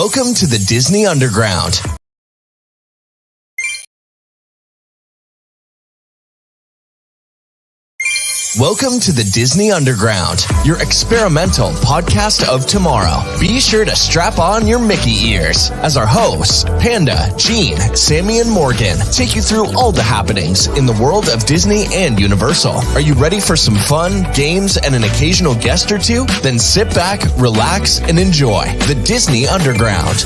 Welcome to the Disney Underground. Welcome to the Disney Underground, your experimental podcast of tomorrow. Be sure to strap on your Mickey ears as our hosts, Panda, Gene, Sammy, and Morgan take you through all the happenings in the world of Disney and Universal. Are you ready for some fun, games, and an occasional guest or two? Then sit back, relax, and enjoy the Disney Underground.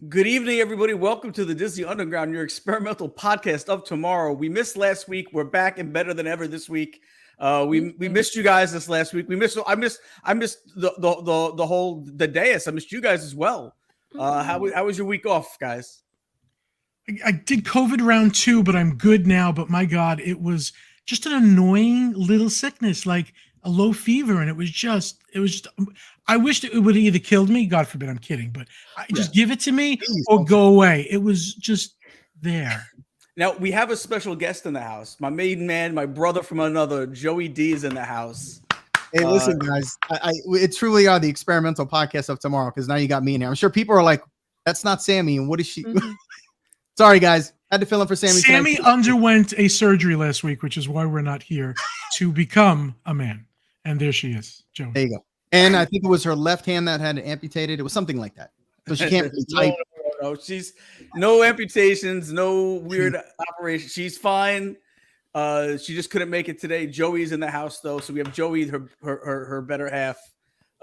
Good evening, everybody. Welcome to the Disney Underground, your experimental podcast of tomorrow. We missed last week. We're back and better than ever this week. We missed you guys this last week. I missed the dais. I missed you guys as well. How was your week off, guys? I did COVID round 2, but I'm good now. But my God, it was just an annoying little sickness, like a low fever, and it was just. I wished it would have either killed me. God forbid, I'm kidding, but just give it to me or go away. It was just there. Now we have a special guest in the house. My maiden man, my brother from another, Joey D, is in the house. Hey, listen, guys, it truly are the experimental podcast of tomorrow because now you got me in here. I'm sure people are like, "That's not Sammy," and what is she? Mm-hmm. Sorry, guys, had to fill in for Sammy. Sammy underwent a surgery last week, which is why we're not here to become a man. And there she is, Joey. There you go. And I think it was her left hand that had amputated. It was something like that. So she can't really type. No. She's no amputations, no weird operation. She's fine. She just couldn't make it today. Joey's in the house though, so we have Joey, her better half,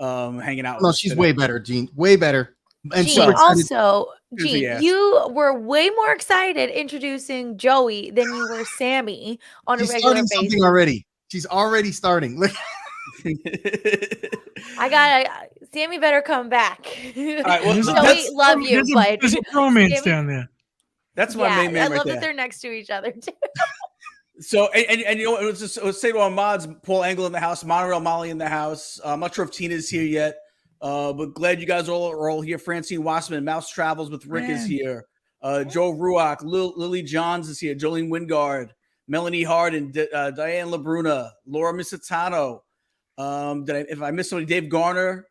hanging out. No, she's today. Way better, Gene. Way better. And Gene, also, Gene, you were way more excited introducing Joey than you were Sammy on a regular basis. Something already. She's already starting. Look. Sammy better come back. All right, well, Joey, love you, but there's a romance down there. That's my main man. I love that they're next to each other too. So and you know, let's say to our mods, Paul Angle in the house, Monorail Molly in the house. I'm not sure if Tina's here yet, but glad you guys are all here. Francine Wassman, Mouse Travels with Rick is here. Joe Ruach, Lily Johns is here. Jolene Wingard, Melanie Harden, Diane LaBruna, Laura Misitano. If I missed somebody, Dave Garner.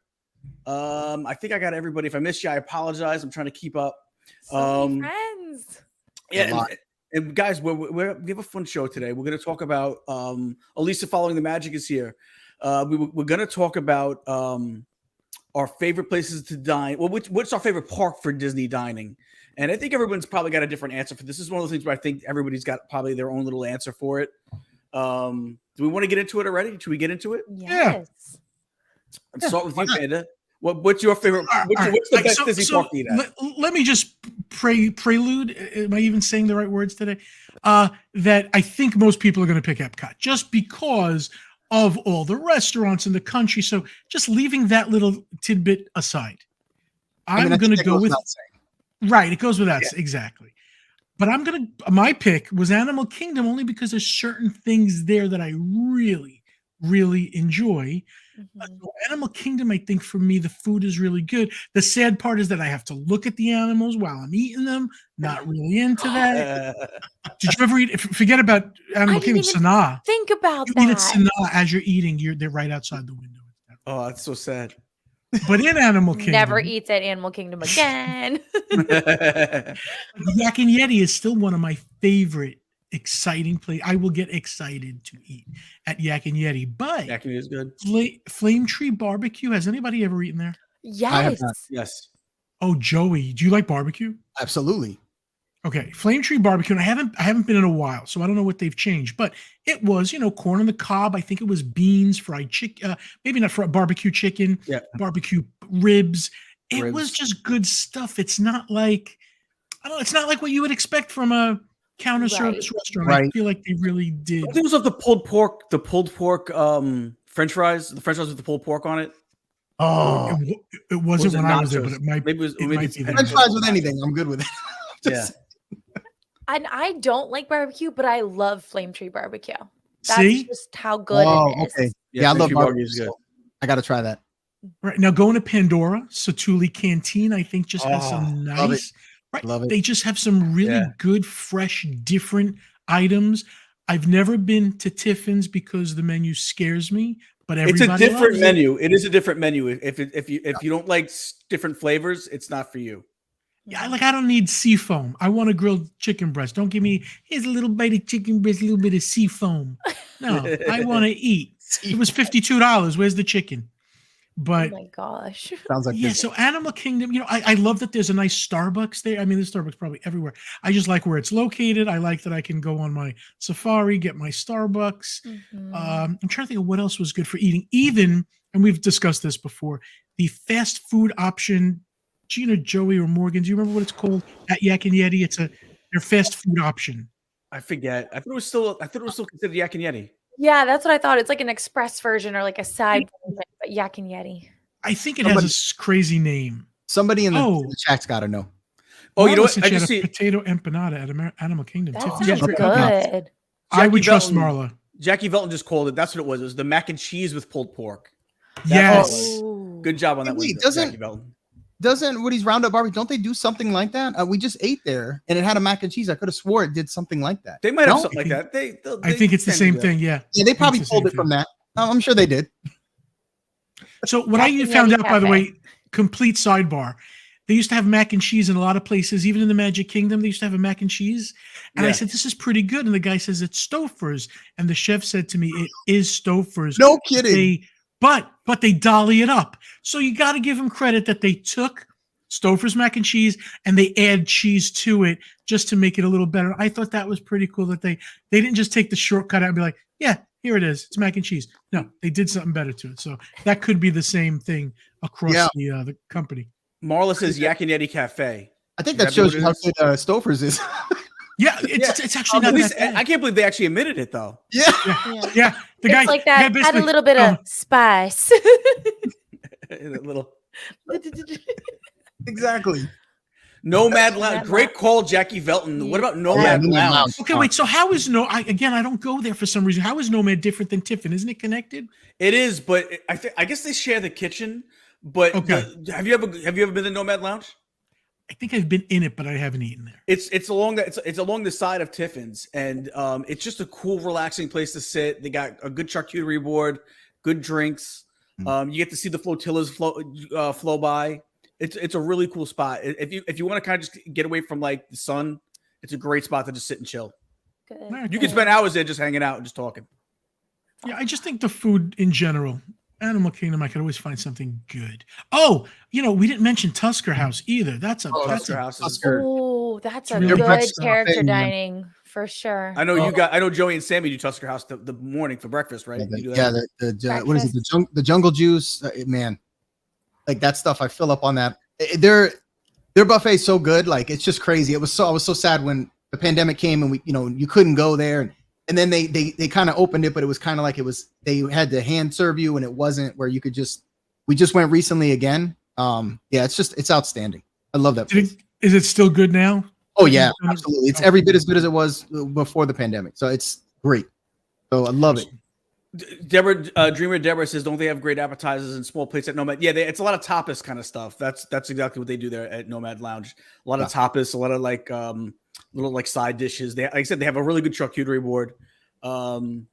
I think I got everybody. If I missed you, I apologize. I'm trying to keep up. Friends. Yeah, and guys, we have a fun show today. We're going to talk about Elisa Following the Magic is here. We're going to talk about our favorite places to dine. Well, what's our favorite park for Disney dining? And I think everyone's probably got a different answer for this. This is one of those things where I think everybody's got probably their own little answer for it. Do we want to get into it already? Should we get into it? Yes. Let's start with you, Panda. What's your favorite? What's the best Disney park to eat at? Let me just prelude. Am I even saying the right words today? That I think most people are going to pick Epcot just because of all the restaurants in the country. So just leaving that little tidbit aside, I'm going to go with right. It goes without exactly. But my pick was Animal Kingdom only because there's certain things there that I really, really enjoy. So Animal Kingdom, I think for me, the food is really good. The sad part is that I have to look at the animals while I'm eating them. Not really into that. Did you ever eat? Forget about Animal Kingdom. Sanaa. Think about that. You eat at Sanaa as you're eating. They're right outside the window. Oh, that's so sad. But in Animal Kingdom, never eats at Animal Kingdom again. Yak and Yeti is still one of my favorite exciting places. I will get excited to eat at Yak and Yeti. But Yak and Yeti is good. Flame Tree Barbecue. Has anybody ever eaten there? Yes. Yes. Oh, Joey, do you like barbecue? Absolutely. Okay, Flame Tree Barbecue. And I haven't been in a while, so I don't know what they've changed. But it was, corn on the cob. I think it was beans, fried chicken, maybe not fried barbecue chicken, barbecue ribs. It was just good stuff. It's not like it's not like what you would expect from a counter service restaurant. Right. I feel like they really did. I think it was of the pulled pork, French fries, the French fries with the pulled pork on it. Oh, it wasn't when I was there, but it might. Maybe it's French fries with anything. I'm good with it. And I don't like barbecue, but I love Flame Tree Barbecue. That's just how good it is. Okay. Yeah, I love barbecue. Good. I got to try that. Right now, going to Pandora, Satuli Canteen, I think just has some nice. Love it. They just have some really good, fresh, different items. I've never been to Tiffin's because the menu scares me. but It's a everybody different loves menu. It is a different menu. If you don't like different flavors, it's not for you. Yeah, I don't need sea foam. I want a grilled chicken breast. Don't give me here's a little bite of chicken breast, a little bit of sea foam. No, I want to eat. It was $52. Where's the chicken? But oh my gosh. Sounds like yeah, this. so Animal Kingdom, I love that there's a nice Starbucks there. I mean, there's Starbucks probably everywhere. I just like where it's located. I like that I can go on my safari, get my Starbucks. I'm trying to think of what else was good for eating. Even, and we've discussed this before, the fast food option. Gina, Joey, or Morgan, do you remember what it's called at Yak Yeti? It's their fast food option. I forget. I thought it was still considered Yak Yeti. Yeah, that's what I thought. It's like an express version or like a side version, but Yak Yeti. I think it has a crazy name. Somebody in the chat's got to know. Oh, you know what? I just see potato empanada at Animal Kingdom. That Tiffany's sounds good. I would trust Velton, Marla. Jackie Velton just called it. That's what it was. It was the mac and cheese with pulled pork. Yes. Good job on that one, Jackie Velton. Doesn't Woody's Roundup Barbecue, don't they do something like that? We just ate there and it had a mac and cheese. I could have swore it did something like that. They might have something like that. I think it's the same thing. Yeah. Yeah, they probably pulled it from that. I'm sure they did. So what I found out, by the way, complete sidebar. They used to have mac and cheese in a lot of places, even in the Magic Kingdom. They used to have a mac and cheese. And I said, this is pretty good. And the guy says, it's Stouffer's. And the chef said to me, it is Stouffer's. No kidding. But they dolly it up. So you got to give them credit that they took Stouffer's mac and cheese and they add cheese to it just to make it a little better. I thought that was pretty cool that they didn't just take the shortcut out and be like, yeah, here it is. It's mac and cheese. No, they did something better to it. So that could be the same thing across the company. Marla says Yak and Yeti Cafe. I think that shows you how good Stouffer's is. Yeah, it's actually not that bad. I can't believe they actually admitted it though. Yeah. The guy like that had a little bit of spice. A little. Exactly. Nomad Lounge. Great call, Jackie Velton. What about Nomad Lounge? Okay, wait. So how is I don't go there for some reason. How is Nomad different than Tiffin? Isn't it connected? It is, but I guess they share the kitchen. But have you ever been to Nomad Lounge? I think I've been in it, but I haven't eaten there. It's along the side of Tiffin's, and it's just a cool, relaxing place to sit. They got a good charcuterie board, good drinks. You get to see the flotillas flow by. It's a really cool spot. If you want to kind of just get away from like the sun, it's a great spot to just sit and chill. Good. You can spend hours there just hanging out and just talking. Yeah, I just think the food in general. Animal Kingdom, I could always find something good. Oh, we didn't mention Tusker House either. That's a Tusker House. Oh, that's a really good character dining for sure. I know Joey and Sammy do Tusker House the morning for breakfast, right? Yeah, what is it? The jungle juice, man. Like that stuff, I fill up on that. Their buffet is so good, like it's just crazy. I was so sad when the pandemic came and you couldn't go there. And then they kind of opened it, but it was kind of like they had to hand serve you, and it wasn't where you could we just went recently again. It's outstanding. I love that place. Is it still good now? Oh yeah, absolutely. It's every bit as good as it was before the pandemic. So it's great. So I love it. Dreamer Deborah says, don't they have great appetizers and small plates at Nomad? Yeah, it's a lot of tapas kind of stuff. That's exactly what they do there at Nomad Lounge. A lot of tapas, a lot of like little like side dishes. Like I said, they have a really good charcuterie board. Also,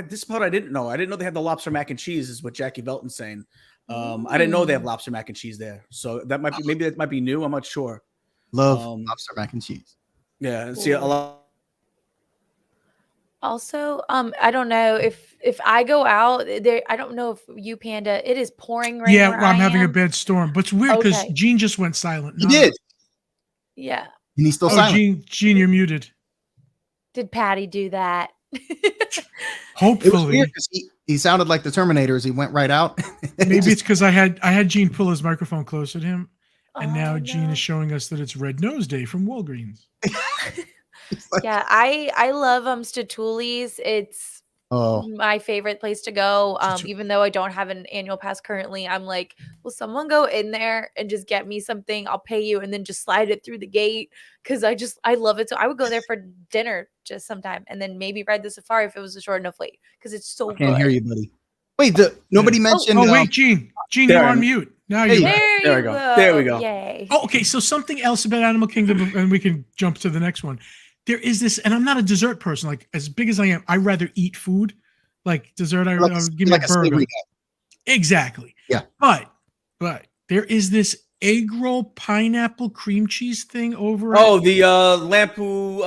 this part I didn't know. I didn't know they had the lobster mac and cheese. Is what Jackie Velton's saying. I didn't know they have lobster mac and cheese there. So that might be new. I'm not sure. Love lobster mac and cheese. Yeah, and see a lot. Also, I don't know if I go out there. I don't know if you, Panda. It is pouring rain. Yeah, I'm having a bad storm, but it's weird because Gene just went silent. He did. Yeah. And he's still silent. Gene, you're muted. Did Patty do that? Hopefully. It was weird because he sounded like the Terminator as he went right out. Maybe it's because I had Gene pull his microphone closer to him, and now Gene is showing us that it's Red Nose Day from Walgreens. Yeah, I love Statuli's. It's my favorite place to go. Even though I don't have an annual pass currently, I'm like, will someone go in there and just get me something? I'll pay you and then just slide it through the gate because I love it. So I would go there for dinner just sometime and then maybe ride the safari if it was a short enough wait because it's so good. I can't hear you, buddy. Wait, nobody mentioned. Oh wait, Gene, you're on mute. Now you. There we go. There we go. Yay. Oh, okay. So something else about Animal Kingdom, and we can jump to the next one. There is this, and I'm not a dessert person. Like as big as I am, I rather eat food. like dessert. I Like, give me like a a burger. savory guy. Exactly. Yeah. But there is this egg roll pineapple cream cheese thing over. Oh, the Lampu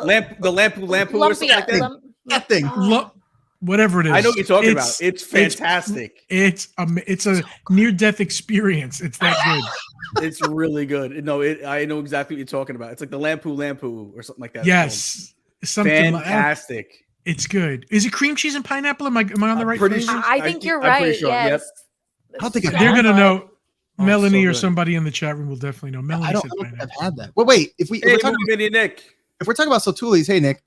Lampu or something like that. That thing. Whatever it is. I know what you're talking about. It's fantastic. It's a near-death experience. It's that good. It's really good. No, I know exactly what you're talking about. It's like the Lampu or something like that. Yes. Something fantastic. It's good. Is it cream cheese and pineapple? Am I on the right pretty flavors? I think you're right. Sure. Yes. Yep. I don't think They're gonna know. Melanie so or good. somebody in the chat room will definitely know. Melanie I don't said think pineapple. I've had that. Well, wait. If we're talking Nick. about Sotuli's, hey Nick,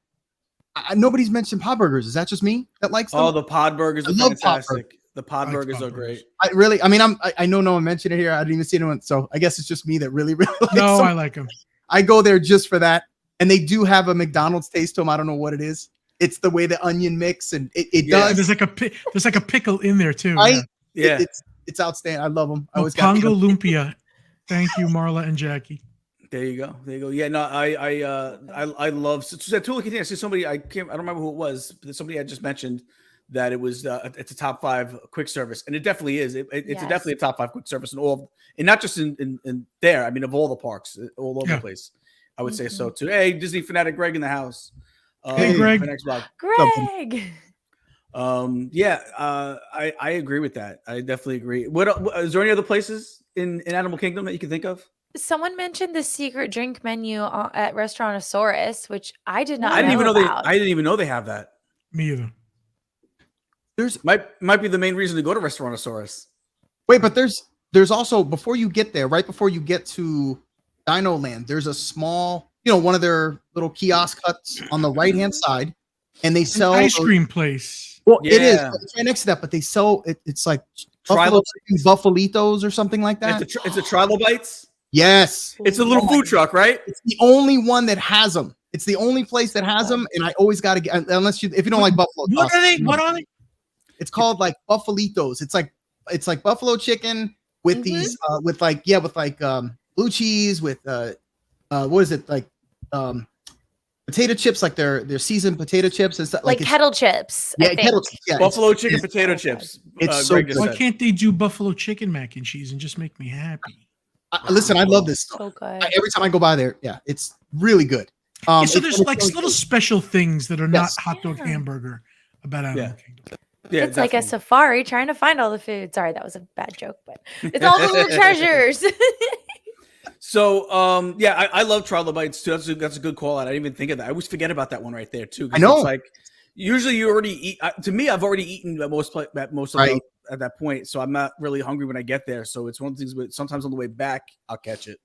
nobody's mentioned pod burgers. Is that just me that likes them? Oh, the pod burgers are fantastic. The pod burgers are great. I know no one mentioned it here. I didn't even see anyone. So I guess it's just me that really likes them. I like them. I go there just for that. And they do have a McDonald's taste to them. I don't know what it is. It's the way the onion mix and it does. There's like a pickle in there too. Right? Yeah. It's outstanding. I love them. I always Pongo Lumpia. Thank you, Marla and Jackie. There you go. Yeah, no, I love Satula. See somebody I don't remember who it was, but somebody had just mentioned that it was it's a top 5 quick service, and it definitely is. It's definitely a top 5 quick service and not just in there. I mean, of all the parks, all over the place. I would say so too. Hey, Disney fanatic Greg in the house. Hey, Greg. Greg. I agree with that. I definitely agree. What is there any other places in Animal Kingdom that you can think of? Someone mentioned the secret drink menu at Restaurantosaurus, which I did not. I didn't even know they have that. Me either. There's might be the main reason to go to Restaurantosaurus. Wait, but there's also before you get there, right before you get to Dino Land, there's a small, one of their little kiosk huts on the right hand side, and they sell an ice cream place. Well, it is. It's right next to that, but they sell it's like buffalitos or something like that. It's a Trilobites. Yes, it's a little food truck, right? It's the only one that has them. It's the only place that has them, and I always got to get if you don't like buffalo. What are they? It's called like buffalitos. It's like buffalo chicken with these with blue cheese with what is it like potato chips, like their seasoned potato chips and stuff like kettle chips. Yeah, kettle chips. Yeah, buffalo chicken potato chips. It's so good. Why can't they do buffalo chicken mac and cheese and just make me happy? Listen, I love this stuff. So good. Every time I go by there, it's really good. So there's like little special things that are not hot dog hamburger about Animal Kingdom. Yeah, it's like a safari trying to find all the food. Sorry, that was a bad joke, but it's all the little treasures. So, I love Trilobites too. That's a good call out. I didn't even think of that. I always forget about that one right there too. I know. It's like usually you already eat. To me, I've already eaten at most of them at that point, so I'm not really hungry when I get there. So it's one of the things. But sometimes on the way back, I'll catch it.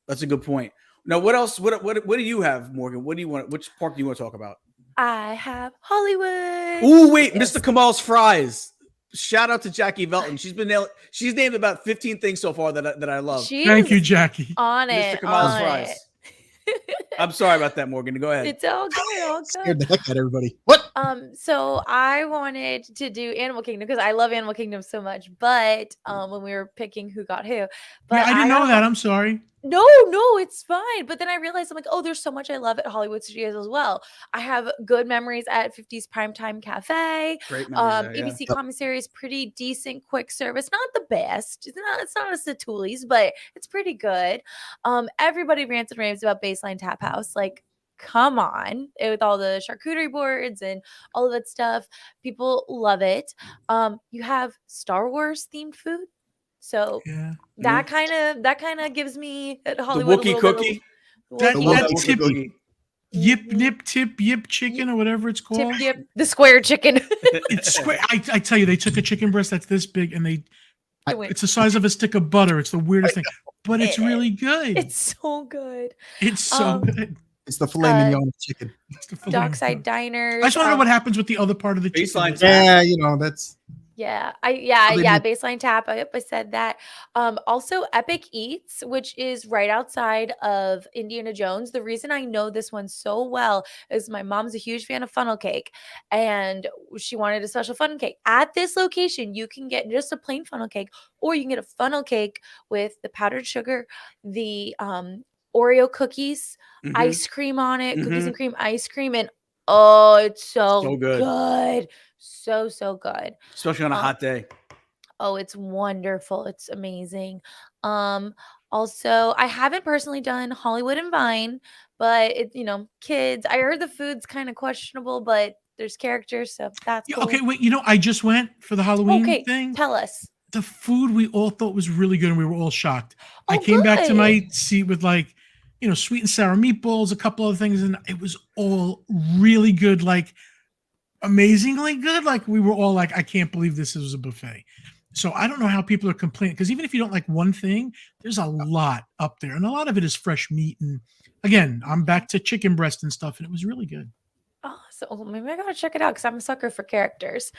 That's a good point. Now, what else? What do you have, Morgan? What do you want? Which park do you want to talk about? I have Hollywood. Oh wait, Mr. Kamal's Fries. Shout out to Jackie Velton. She's named about 15 things so far that I love. Thank you, Jackie. On it. Mr. Kamal's Fries. I'm sorry about that, Morgan. Go ahead. It's all good. All good. Scared the heck out of everybody. What? So I wanted to do Animal Kingdom because I love Animal Kingdom so much. But when we were picking who got who, but I didn't know that. I'm sorry. No, it's fine. But then I realized I'm like, oh, there's so much I love at Hollywood Studios as well. I have good memories at 50s Primetime Cafe. Great memories, ABC Commissary is pretty decent, quick service. Not the best. It's not a Satouli's, but it's pretty good. Everybody rants and raves about Baseline Tap House. Like, come on, with all the charcuterie boards and all of that stuff. People love it. You have Star Wars themed food. So that kind of gives me at Hollywood the Wookiee cookie. That's tippy. Yip nip tip yip chicken or whatever it's called. Tip yip, the square chicken. It's square. I tell you, they took a chicken breast that's this big and it's the size of a stick of butter. It's the weirdest thing, but it's really good. It's so good. It's so good. It's the filet mignon chicken. Dockside Diners. I just want to know what happens with the other part of the Baseline chicken. Tap. That's. Yeah, Baseline Tap. I said that. Also, Epic Eats, which is right outside of Indiana Jones. The reason I know this one so well is my mom's a huge fan of funnel cake, and she wanted a special funnel cake. At this location, you can get just a plain funnel cake, or you can get a funnel cake with the powdered sugar, the Oreo cookies, ice cream on it, cookies and cream ice cream, and Oh, it's so So good. good. So good. Especially on a hot day. Oh, it's wonderful. It's amazing. Also, I haven't personally done Hollywood and Vine, but kids. I heard the food's kind of questionable, but there's characters, so that's cool. Okay, wait. I just went for the Halloween thing. Tell us. The food we all thought was really good, and we were all shocked. Oh, I came back to my seat with sweet and sour meatballs, a couple other things, and it was all really good, like amazingly good. Like we were all like, I can't believe this is a buffet. So I don't know how people are complaining, because even if you don't like one thing, there's a lot up there, and a lot of it is fresh meat. And again, I'm back to chicken breast and stuff, and it was really good. Oh, so maybe I gotta check it out because I'm a sucker for characters.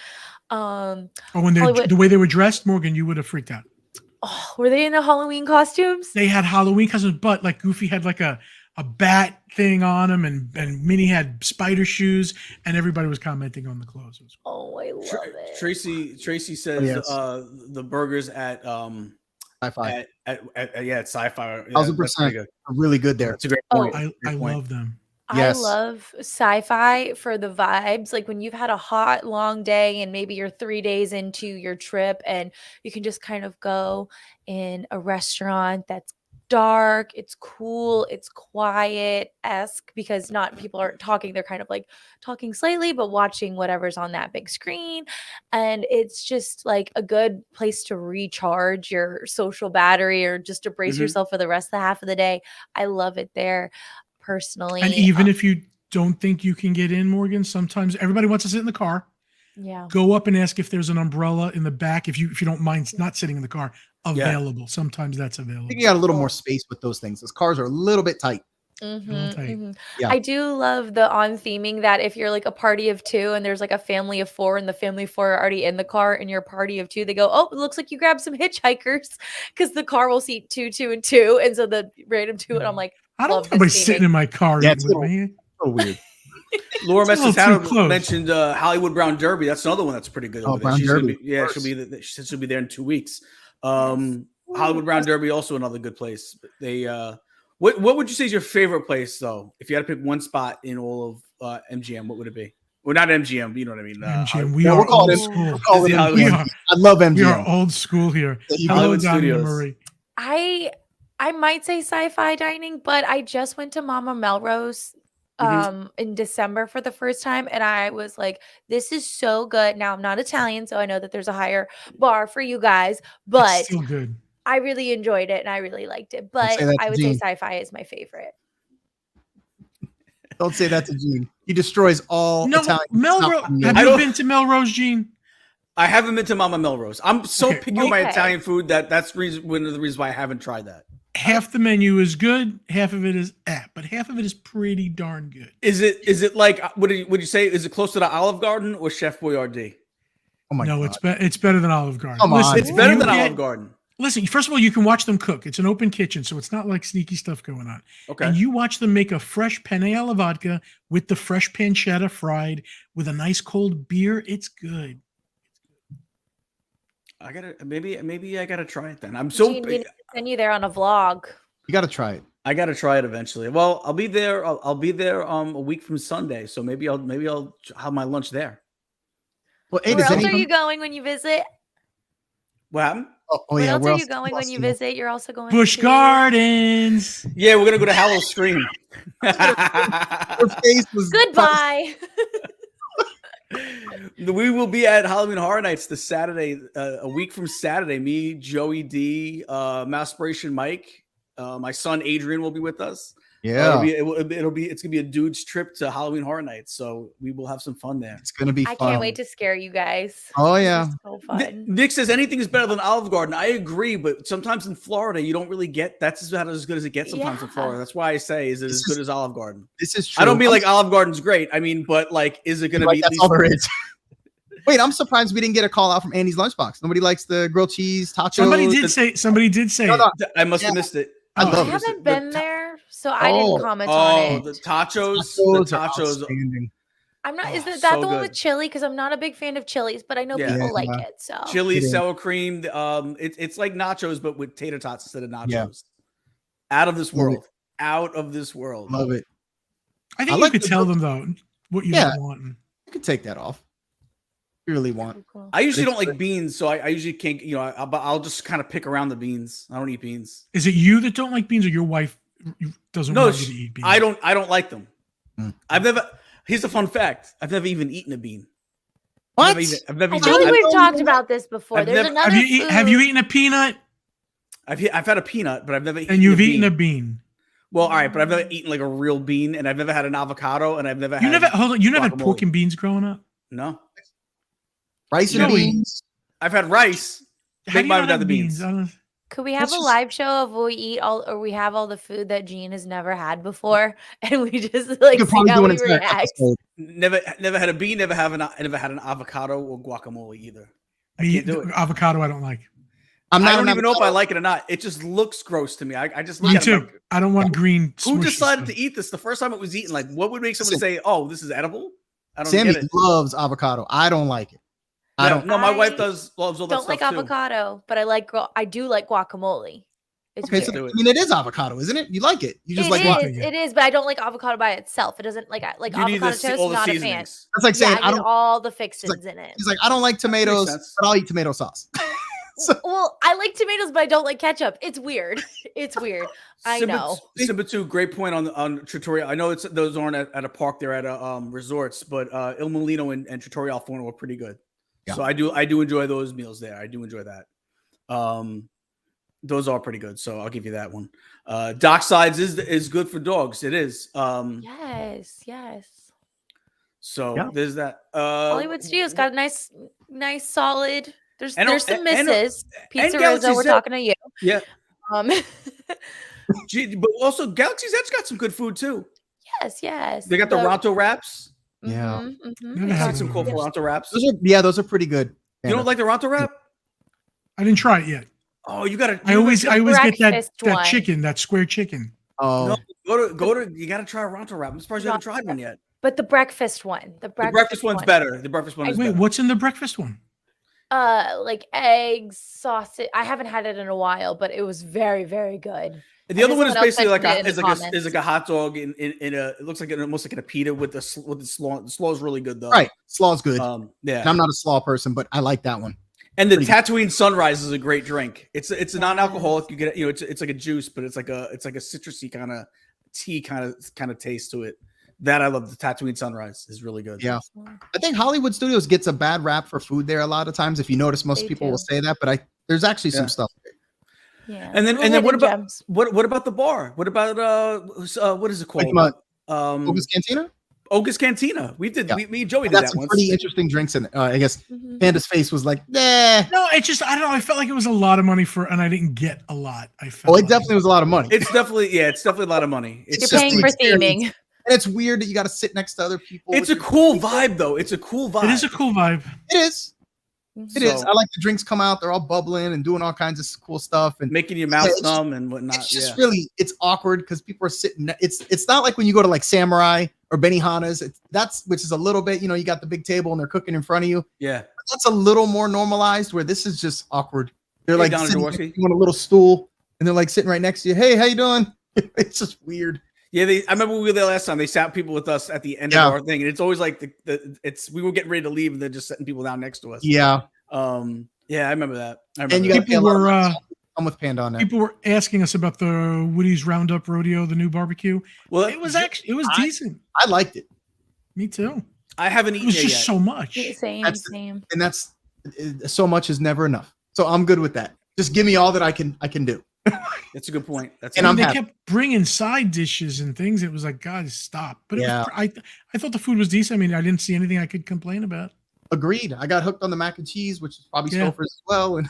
When the way they were dressed, Morgan, you would have freaked out. Oh, were they in the Halloween costumes? They had Halloween costumes, but like Goofy had like a bat thing on him, and Minnie had spider shoes, and everybody was commenting on the clothes. Oh, I love it. Tracy says the burgers at Sci-Fi. At Sci-Fi. 1,000% are really good there. That's a great point. I love them. Yes. I love Sci-Fi for the vibes. Like when you've had a hot, long day and maybe you're 3 days into your trip and you can just kind of go in a restaurant that's dark, it's cool, it's quiet-esque, because not people aren't talking, they're kind of like talking slightly but watching whatever's on that big screen, and it's just like a good place to recharge your social battery or just to brace yourself for the rest of the half of the day. I love it there personally. And even if you don't think you can get in, Morgan, sometimes everybody wants to sit in the car. Yeah. Go up and ask if there's an umbrella in the back, if you don't mind not sitting in the car, available. Yeah. Sometimes that's available. I think you got a little more space with those things. Those cars are a little bit tight. Yeah. I do love the on theming that if you're like a party of 2 and there's like a family of 4 and the family of 4 are already in the car and your party of 2, they go, oh, it looks like you grabbed some hitchhikers, because the car will seat 2, 2, and 2. And so the random 2, and I'm like, I don't want anybody sitting in my car. Yeah, it's so weird. Laura Messentano mentioned Hollywood Brown Derby. That's another one that's pretty good. Oh, Brown Derby. She'll be there in 2 weeks. Hollywood Brown Derby, also another good place. They what would you say is your favorite place, though? If you had to pick one spot in all of MGM, what would it be? Well, not MGM, but you know what I mean. MGM. We are old school. I love MGM. We are old school here. Hello, Donna Marie. I might say Sci-Fi Dining, but I just went to Mama Melrose in December for the first time, and I was like, this is so good. Now I'm not Italian, so I know that there's a higher bar for you guys, but it's still good. I really enjoyed it and I really liked it, but I would say Sci-Fi is my favorite. Don't say that to Gene. He destroys all Italian. Melrose. Have you been to Melrose, Gene? I haven't been to Mama Melrose. I'm so picky on my Italian food that's one of the reasons why I haven't tried that. Half the menu is good, half of it is but half of it is pretty darn good. Is it like would you say, is it close to the Olive Garden or Chef Boyardee? Oh my God. It's better than Olive Garden. Come on. Listen, it's better than Olive Garden. Listen, first of all, you can watch them cook. It's an open kitchen, so it's not like sneaky stuff going on. Okay. And you watch them make a fresh penne alla vodka with the fresh pancetta fried with a nice cold beer. It's good. I gotta maybe I gotta try it then. I'm so Gene, we need to send you there on a vlog. You gotta try it. I gotta try it eventually. Well, I'll be there. I'll be there a week from Sunday, so maybe I'll have my lunch there. Well, hey, where else are you going when you visit? What happened? Where else are you going when you visit? You're also going Busch Gardens. Yeah, we're gonna go to Hallow Scream. Her face was goodbye. We will be at Halloween Horror Nights this Saturday, a week from Saturday. Me, Joey D, Mousespiration Mike, my son Adrian will be with us. Yeah, it's gonna be a dude's trip to Halloween Horror Nights, so we will have some fun there. It's gonna be fun. I can't wait to scare you guys. Oh yeah, so fun. Nick says anything is better than Olive Garden. I agree, but sometimes in Florida you don't really get that's about as good as it gets sometimes in Florida. That's why I say, is it as good as Olive Garden? This is true. I don't mean like Olive Garden's great. I mean, but like, is it gonna be? That's all there is. Wait, I'm surprised we didn't get a call out from Andy's Lunchbox. Nobody likes the grilled cheese tachos. Somebody did say. No, I must have missed it. I haven't been there, so I didn't comment on it. The tachos. I'm not. Is that so the one with chili? Because I'm not a big fan of chilies, but I know people like it. So chili, sour cream. It's like nachos, but with tater tots instead of nachos. Yeah. Out of this world. Out of this world. Love it. I think you could tell them though. what you don't want. You can take that off. You really want. I usually don't like beans, so I usually can't. I'll just kind of pick around the beans. I don't eat beans. Is it you that don't like beans, or your wife doesn't want you to eat beans? I don't like them. I've never. Here's a fun fact: I've never even eaten a bean. What? I feel like we've talked about this before. Have you eaten a peanut? I've had a peanut, but I've never. And you've eaten a bean. Well, all right, but I've never eaten like a real bean, and I've never had an avocado, and I've never had. You never had pork and beans growing up? No. Rice and beans. I've had rice. How do you not have the beans. Could we have a live show of we have all the food that Gene has never had before, and we just like see how he reacts? Never had a bean. Never had an avocado or guacamole either. I can't do it. Avocado, I don't like. I don't even know if I like it or not. It just looks gross to me. I just look at it like, I don't want green. Who decided to eat this? The first time it was eaten, like what would make somebody say, "Oh, this is edible"? I don't Sammy get it. loves avocado. I don't like it. I don't. No, my wife loves all that stuff. Don't like avocado, but I do like guacamole. It's okay, so it is avocado, isn't it? You like it? You just it is, but I don't like avocado by itself. It doesn't like avocado toast. Not a fan. That's like saying I don't all the fixins in it. He's like, I don't like tomatoes, but I'll eat tomato sauce. Well, I like tomatoes, but I don't like ketchup. It's weird. It's weird. I know. Simba 2, great point on Trattoria. I know those aren't at a park; they're at resorts, but Il Molino and Trattoria al Forno were pretty good. Yeah. So I do enjoy those meals there. I do enjoy that. Those are pretty good. So I'll give you that one. Docksides is good for dogs. It is. Yes. So there's that. Hollywood Studios got a nice solid. There's some misses. Pizza Rizzo, we're talking to you. Yeah. But also Galaxy's Edge got some good food too. Yes. They got the Ronto Wraps. Yeah. Some cool Ronto Wraps. Those are pretty good. You don't like the Ronto Wrap? I didn't try it yet. Oh, you gotta. I always get that chicken, that square chicken. Oh, no, go to. You gotta try a Ronto Wrap. I'm surprised you haven't tried one yet. But the breakfast one. The breakfast one's better. The breakfast one is better. Wait, what's in the breakfast one? Like eggs, sausage. I haven't had it in a while, but it was very, very good. The other one is basically like a hot dog in a. It looks like almost like a pita with the slaw. The slaw is really good though. Right, slaw's good. Yeah, and I'm not a slaw person, but I like that one. And the Tatooine Sunrise is a great drink. It's a non-alcoholic. You get it's like a juice, but it's like a citrusy kind of tea kind of taste to it. That I love. The Tatooine Sunrise is really good. Yeah, I think Hollywood Studios gets a bad rap for food there a lot of times. If you notice, most people will say that, but there's actually some stuff there. Yeah. And then what about the bar? What about what is it called? Oga's Cantina. Oga's Cantina. Me and Joey did that once. Pretty interesting drinks in it. I guess Panda's face was like, nah. No, it just I don't know. I felt like it was a lot of money and I didn't get a lot. It definitely was a lot of money. It's definitely a lot of money. You're paying for theming. And it's weird that you got to sit next to other people. It's a cool vibe, though. It's a cool vibe. It is a cool vibe. It is. It is. I like the drinks come out. They're all bubbling and doing all kinds of cool stuff and making your mouth numb and whatnot. It's just it's awkward because people are sitting. It's not like when you go to like Samurai or Benihana's. Which is a little bit. You got the big table and they're cooking in front of you. Yeah, but that's a little more normalized. Where this is just awkward. They're like sitting on a little stool and they're like sitting right next to you. Hey, how you doing? It's just weird. Yeah, I remember we were there last time. They sat people with us at the end of our thing, and it's always like we were getting ready to leave, and they're just setting people down next to us. Yeah, I remember that. I'm with Panda on that. People were asking us about the Woody's Roundup Rodeo, the new barbecue. Well, it was decent. I liked it. Me too. I haven't eaten. It was just so much. Same. And that's so much is never enough. So I'm good with that. Just give me all that I can do. That's a good point. They kept bringing side dishes and things. It was like, guys, stop. But I thought the food was decent. I mean, I didn't see anything I could complain about. Agreed. I got hooked on the mac and cheese, which is probably Stouffer's as well, and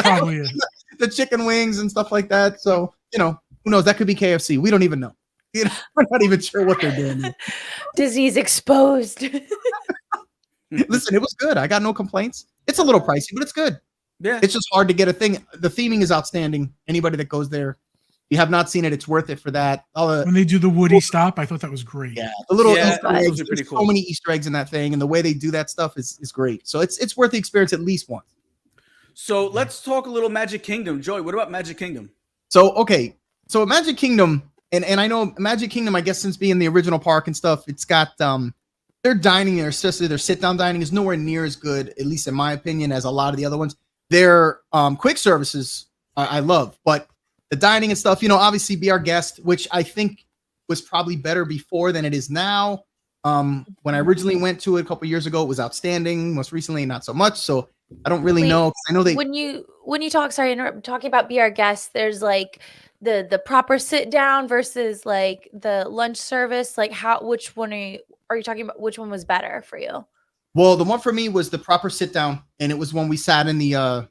probably is. The chicken wings and stuff like that. So who knows? That could be KFC. We don't even know. We're not even sure what they're doing. Disney's exposed. Listen, it was good. I got no complaints. It's a little pricey, but it's good. Yeah, it's just hard to get a thing. The theming is outstanding. Anybody that goes there, if you have not seen it, it's worth it for that. When they do the Woody stop, I thought that was great. Yeah, the little Easter eggs, are pretty cool. So many Easter eggs in that thing, and the way they do that stuff is great. So it's worth the experience at least once. So let's talk a little Magic Kingdom, Joey. What about Magic Kingdom? So Magic Kingdom, and I know Magic Kingdom. I guess since being the original park and stuff, it's got their dining there, especially their sit-down dining, is nowhere near as good, at least in my opinion, as a lot of the other ones. Their quick services I love, but the dining and stuff, obviously Be Our Guest, which I think was probably better before than it is now. When I originally went to it a couple years ago, it was outstanding. Most recently, not so much. So I don't really know. I know when you talk, talking about Be Our Guest, there's like the proper sit down versus like the lunch service. Like which one are you talking about? Which one was better for you? Well, the one for me was the proper sit down, and it was when we sat in the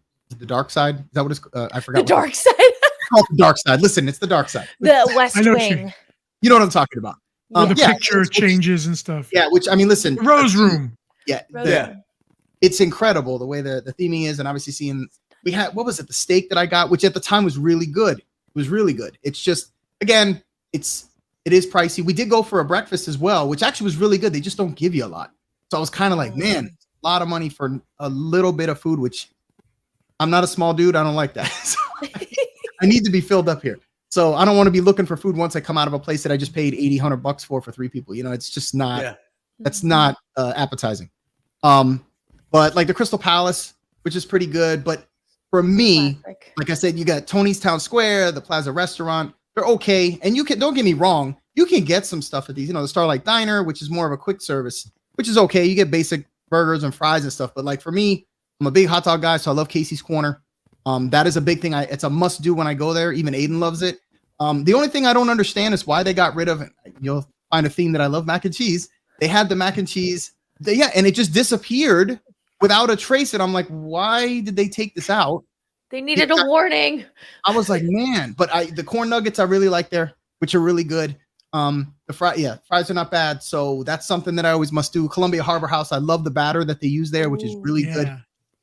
dark side. Is that what it's? I forgot. The dark side. Called the dark side. Listen, it's the dark side. The West Wing. You know what I'm talking about. The picture changes and stuff. Yeah, which I mean, listen, the Rose Room. Yeah, it's incredible the way the theming is, and obviously seeing we had what was it, the steak that I got, which at the time was really good. It was really good. It's just again, it is pricey. We did go for a breakfast as well, which actually was really good. They just don't give you a lot, so I was kind of like, man, a lot of money for a little bit of food, which I'm not a small dude. I don't like that. So I need to be filled up here. So I don't want to be looking for food once I come out of a place that I just paid $80-100 for 3 people. It's just not, that's not appetizing. But like the Crystal Palace, which is pretty good. But for me, like I said, you got Tony's Town Square, the Plaza Restaurant. They're okay. And don't get me wrong, you can get some stuff at these, the Starlight Diner, which is more of a quick service, which is okay. You get basic burgers and fries and stuff. But like for me, I'm a big hot dog guy, so I love Casey's Corner. That is a big thing. It's a must do when I go there. Even Aiden loves it. The only thing I don't understand is why they got rid of it. You'll find a theme that I love: mac and cheese. They had the mac and cheese. And it just disappeared without a trace. And I'm like, why did they take this out? They needed a warning. I was like, man, but the corn nuggets I really like there, which are really good. The fries are not bad. So that's something that I always must do. Columbia Harbor House. I love the batter that they use there, which is really good.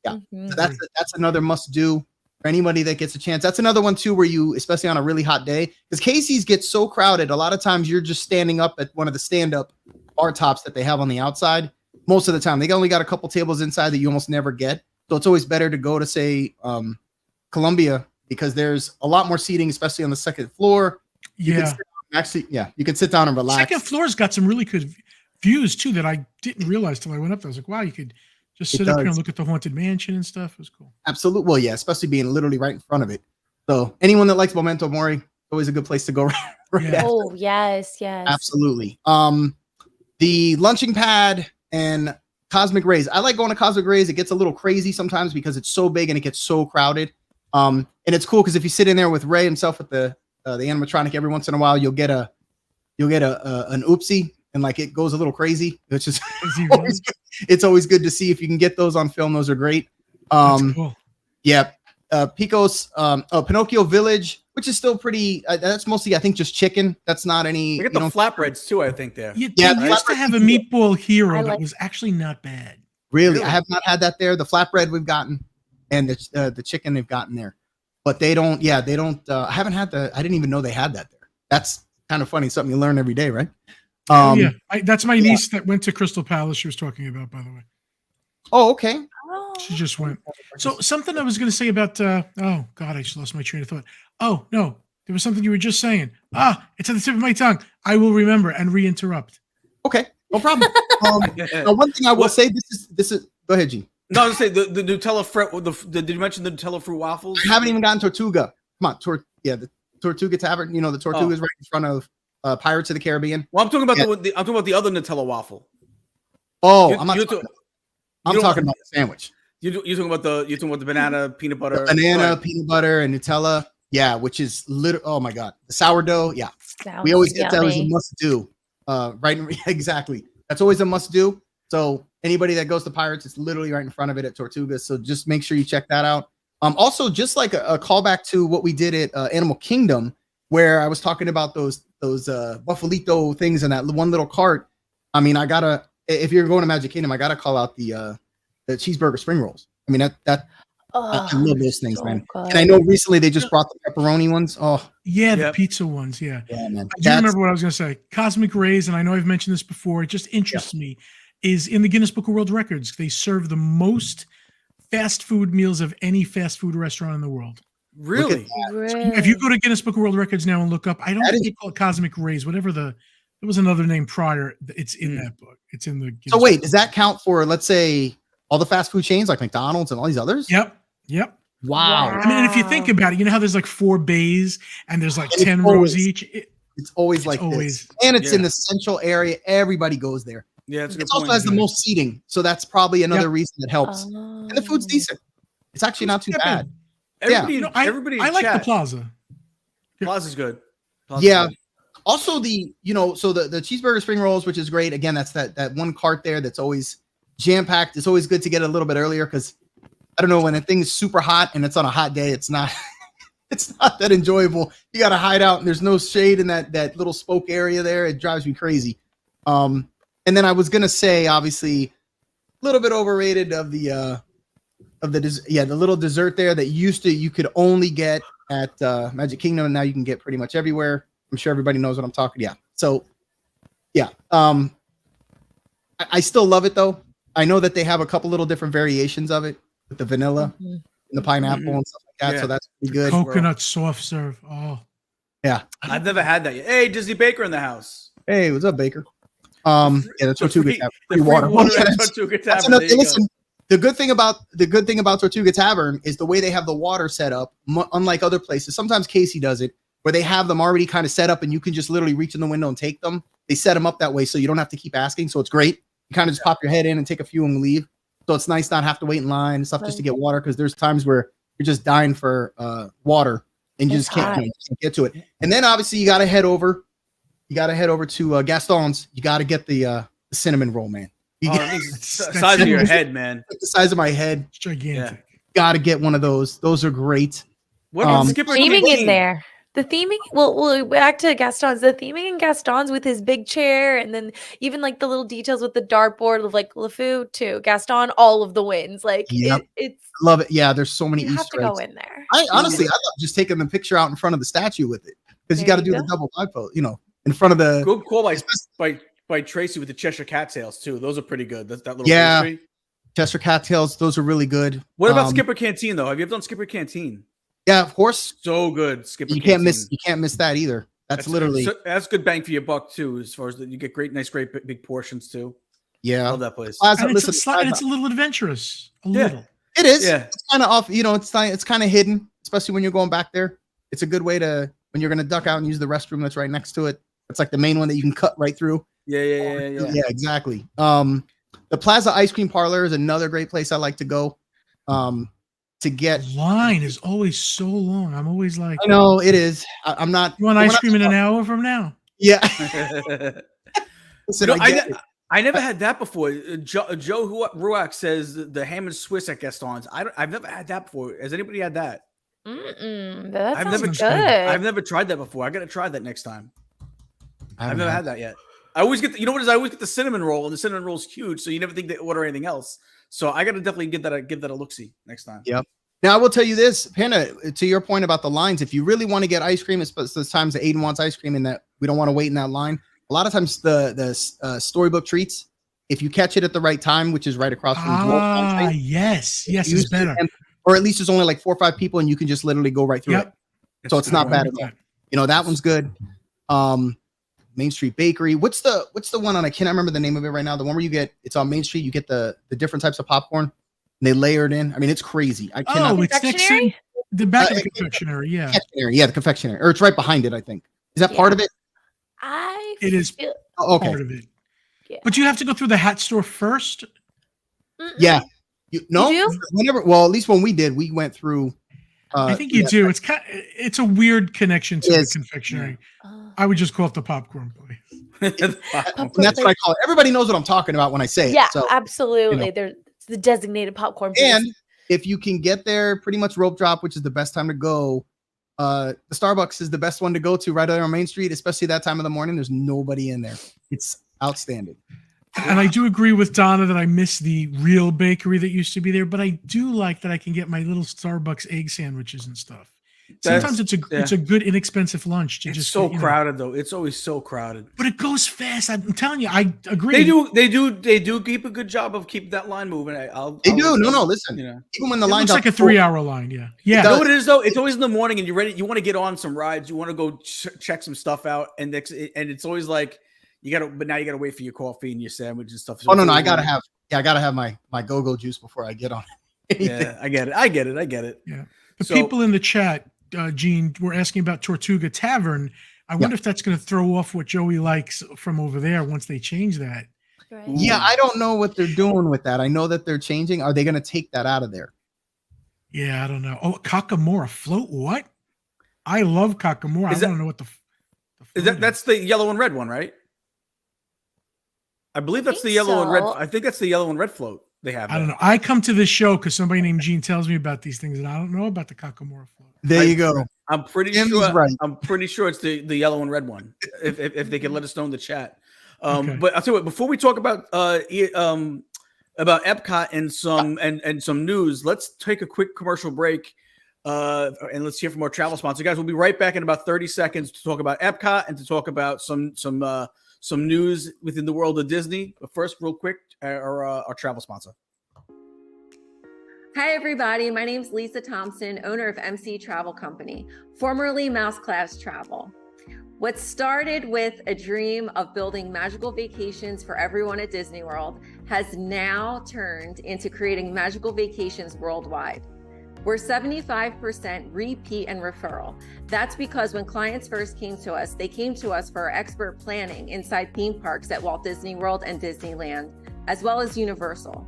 Yeah. So that's another must do for anybody that gets a chance. That's another one too, where you, especially on a really hot day, because Casey's gets so crowded. A lot of times you're just standing up at one of the stand-up bar tops that they have on the outside. Most of the time, they only got a couple tables inside that you almost never get. So it's always better to go to say Columbia, because there's a lot more seating, especially on the second floor. You can sit down and relax. Second floor's got some really good views too that I didn't realize till I went up there. I was like, wow, you could just sit up here and look at the Haunted Mansion and stuff. It was cool. Absolutely. Well, yeah, especially being literally right in front of it. So anyone that likes Memento Mori, always a good place to go. Oh, yes. Absolutely. The Lunching Pad and Cosmic Rays. I like going to Cosmic Rays. It gets a little crazy sometimes because it's so big and it gets so crowded. And it's cool because if you sit in there with Ray himself with the animatronic, every once in a while you'll get an oopsie. And like it goes a little crazy, which is it's always good to see if you can get those on film. Those are great. Cool. Yeah. Pico's Pinocchio Village, which is still pretty. That's mostly, I think, just chicken. That's not any. They get the flatbreads too, I think. There. They used to have a meatball hero that was actually not bad. Really, I have not had that there. The flatbread we've gotten, and the chicken they've gotten there, but they don't. Yeah, they don't. I haven't had I didn't even know they had that there. That's kind of funny. Something you learn every day, right? That's my niece that went to Crystal Palace. She was talking about, by the way. Oh, okay. She just went. So something I was going to say about. Oh God, I just lost my train of thought. Oh no, there was something you were just saying. It's at the tip of my tongue. I will remember and reinterrupt. Okay, no problem. One thing I will say. This is. Go ahead, Gene. No, I was going to say the Nutella fruit. Did you mention the Nutella fruit waffles? I haven't even gotten Tortuga. Come on, the Tortuga Tavern. The Tortuga is right in front of Pirates of the Caribbean. Well, I'm talking about I'm talking about the other Nutella waffle. Oh, I'm talking about the sandwich. You're talking about the banana peanut butter. Peanut butter and Nutella. Yeah, which is oh my God, the sourdough. Yeah, we always get that as a must do. Right, exactly. That's always a must do. So anybody that goes to Pirates, it's literally right in front of it at Tortuga. So just make sure you check that out. Also, just like a callback to what we did at Animal Kingdom, where I was talking about those Buffalito things in that one little cart. I mean, if you're going to Magic Kingdom, I gotta call out the cheeseburger spring rolls. I mean, I love those things, so man. Good. And I know recently they just brought the pepperoni ones. Oh, yeah, the pizza ones. Yeah, man. I do remember what I was gonna say. Cosmic Rays, and I know I've mentioned this before. It just interests me. Is in the Guinness Book of World Records. They serve the most fast food meals of any fast food restaurant in the world. Really? So if you go to Guinness Book of World Records now and look up, I don't think they call it Cosmic Rays, whatever the There was another name prior. It's in that book. It's in the. So wait, does that count for, let's say, all the fast food chains like McDonald's and all these others? Yep. Wow. I mean, and if you think about it, you know how there's like 4 bays and there's like 10 rows each. It's always like this, and it's in the central area. Everybody goes there. Yeah, it also has the most seating, so that's probably another reason that helps. And the food's decent. It's actually not too bad. Everybody, I like the Plaza. Plaza's good. Good. Also, so the cheeseburger spring rolls, which is great. Again, that's that one cart there that's always jam packed. It's always good to get a little bit earlier because I don't know, when a thing's super hot and it's on a hot day, it's not it's not that enjoyable. You got to hide out and there's no shade in that little spoke area there. It drives me crazy. And then I was gonna say, obviously, a little bit overrated of the little dessert there that you could only get at Magic Kingdom, and now you can get pretty much everywhere. I'm sure everybody knows what I'm talking. Yeah. So, yeah. I still love it though. I know that they have a couple little different variations of it with the vanilla and the pineapple and stuff like that. Yeah. So that's pretty good. Coconut soft serve. Oh. Yeah. I've never had that yet. Hey, Disney Baker in the house. Hey, what's up, Baker? Yeah, that's Tortuga Tavern. Free water. Listen, the good thing about Tortuga Tavern is the way they have the water set up. Unlike other places, sometimes Casey does it, where they have them already kind of set up, and you can just literally reach in the window and take them. They set them up that way, so you don't have to keep asking. So it's great. You kind of just pop your head in and take a few and leave. So it's nice not have to wait in line and stuff just to get water, because there's times where you're just dying for water and you just can't get to it. And then obviously you got to head over. You got to head over to Gaston's. You got to get the cinnamon roll, man. The size of your head, man. The size of my head. It's gigantic. Yeah. Got to get one of those. Those are great. What theming in there? The theming, well, back to Gaston's. The theming in Gaston's with his big chair, and then even like the little details with the dartboard of like LeFou too. Gaston, all of the wins. Like it's love it. Yeah, there's so many Easter eggs. You have to go in there. I love just taking the picture out in front of the statue with it, because you got to do the double live pose, in front of the. Good call by Tracy with the Cheshire cattails too. Those are pretty good. That little pastry. Cheshire cattails. Those are really good. What about Skipper Canteen though? Have you ever done Skipper Canteen? Yeah, of course. So good. Skipper You can't miss that either. That's literally that's good bang for your buck too. As far as you get great big portions too. Yeah, I love that place. It's a little adventurous. Little. It is. Yeah, it's kind of off. It's kind of hidden, especially when you're going back there. It's a good way to when you're going to duck out and use the restroom that's right next to it. It's like the main one that you can cut right through. Yeah, exactly. The Plaza Ice Cream Parlor is another great place I like to go. To get line is always so long. I'm always like, I know it is. I'm not. You want ice cream in an hour from now? Yeah. Listen, I never had that before. Joe Ruach says the ham and Swiss at Gaston's. I've never had that before. Has anybody had that? That sounds good. I've never tried that before. I got to try that next time. I've never had that yet. I always get I always get the cinnamon roll, and the cinnamon roll is huge, so you never think to order anything else. So I got to definitely give that a look-see next time. Yep. Now I will tell you this, Panda, to your point about the lines, if you really want to get ice cream, especially times that Aiden wants ice cream and that we don't want to wait in that line, a lot of times the Storybook Treats, if you catch it at the right time, which is right across from the yes, it's better. Or at least there's only like 4 or 5 people and you can just literally go right through it. So it's not bad at all. That one's good. Main Street Bakery. What's the one on? I can't remember the name of it right now. The one where it's on Main Street. You get the different types of popcorn. And they layer it in. I mean, it's crazy. I cannot. It's next to the back of the confectionery. Yeah, the confectionery, or it's right behind it. I think. Is that part of it? It is part of it. Yeah. But you have to go through the hat store first. Yeah. Well, at least when we did, we went through. I think you do. It's a weird connection to the confectionery. I would just call it the popcorn place. And that's what I call it. Everybody knows what I'm talking about when I say it. Yeah, so, absolutely. There's the designated popcorn place. And if you can get there pretty much rope drop, which is the best time to go, the Starbucks is the best one to go to right there on Main Street, especially that time of the morning. There's nobody in there. It's outstanding. And I do agree with Donna that I miss the real bakery that used to be there, but I do like that I can get my little Starbucks egg sandwiches and stuff. Sometimes it's a good inexpensive lunch. It's so crowded though. It's always so crowded. But it goes fast. I'm telling you, I agree. They do keep a good job of keeping that line moving. They do. No, listen. Even when the line's like a 3-hour line, yeah. You know what it is though? It's always in the morning and you're ready. You want to get on some rides. You want to go check some stuff out, and it's always like but now you gotta wait for your coffee and your sandwich and stuff. So no, I gotta have my go-go juice before I get on anything. Yeah, I get it. Yeah. The people in the chat, Gene, were asking about Tortuga Tavern. I wonder if that's going to throw off what Joey likes from over there once they change that. Right. Yeah, I don't know what they're doing with that. I know that they're changing. Are they going to take that out of there? Yeah, I don't know. Oh, Kakamora float. What? I love Kakamora. I don't know what that's the yellow and red one, right? I believe that's the yellow and red. I think that's the yellow and red float they have. I don't know. I come to this show because somebody named Gene tells me about these things, and I don't know about the Kakamora float. There you go. I'm pretty sure. Right. I'm pretty sure it's the yellow and red one. If they can let us know in the chat. Okay. But I'll tell you what. Before we talk about Epcot and some news, let's take a quick commercial break. And let's hear from our travel sponsor. Guys, we'll be right back in about 30 seconds to talk about Epcot and to talk about some news within the world of Disney. But first, real quick, our travel sponsor. Hi, everybody. My name is Lisa Thompson, owner of MC Travel Company, formerly Mouse Class Travel. What started with a dream of building magical vacations for everyone at Disney World has now turned into creating magical vacations worldwide. We're 75% repeat and referral. That's because when clients first came to us, they came to us for our expert planning inside theme parks at Walt Disney World and Disneyland, as well as Universal.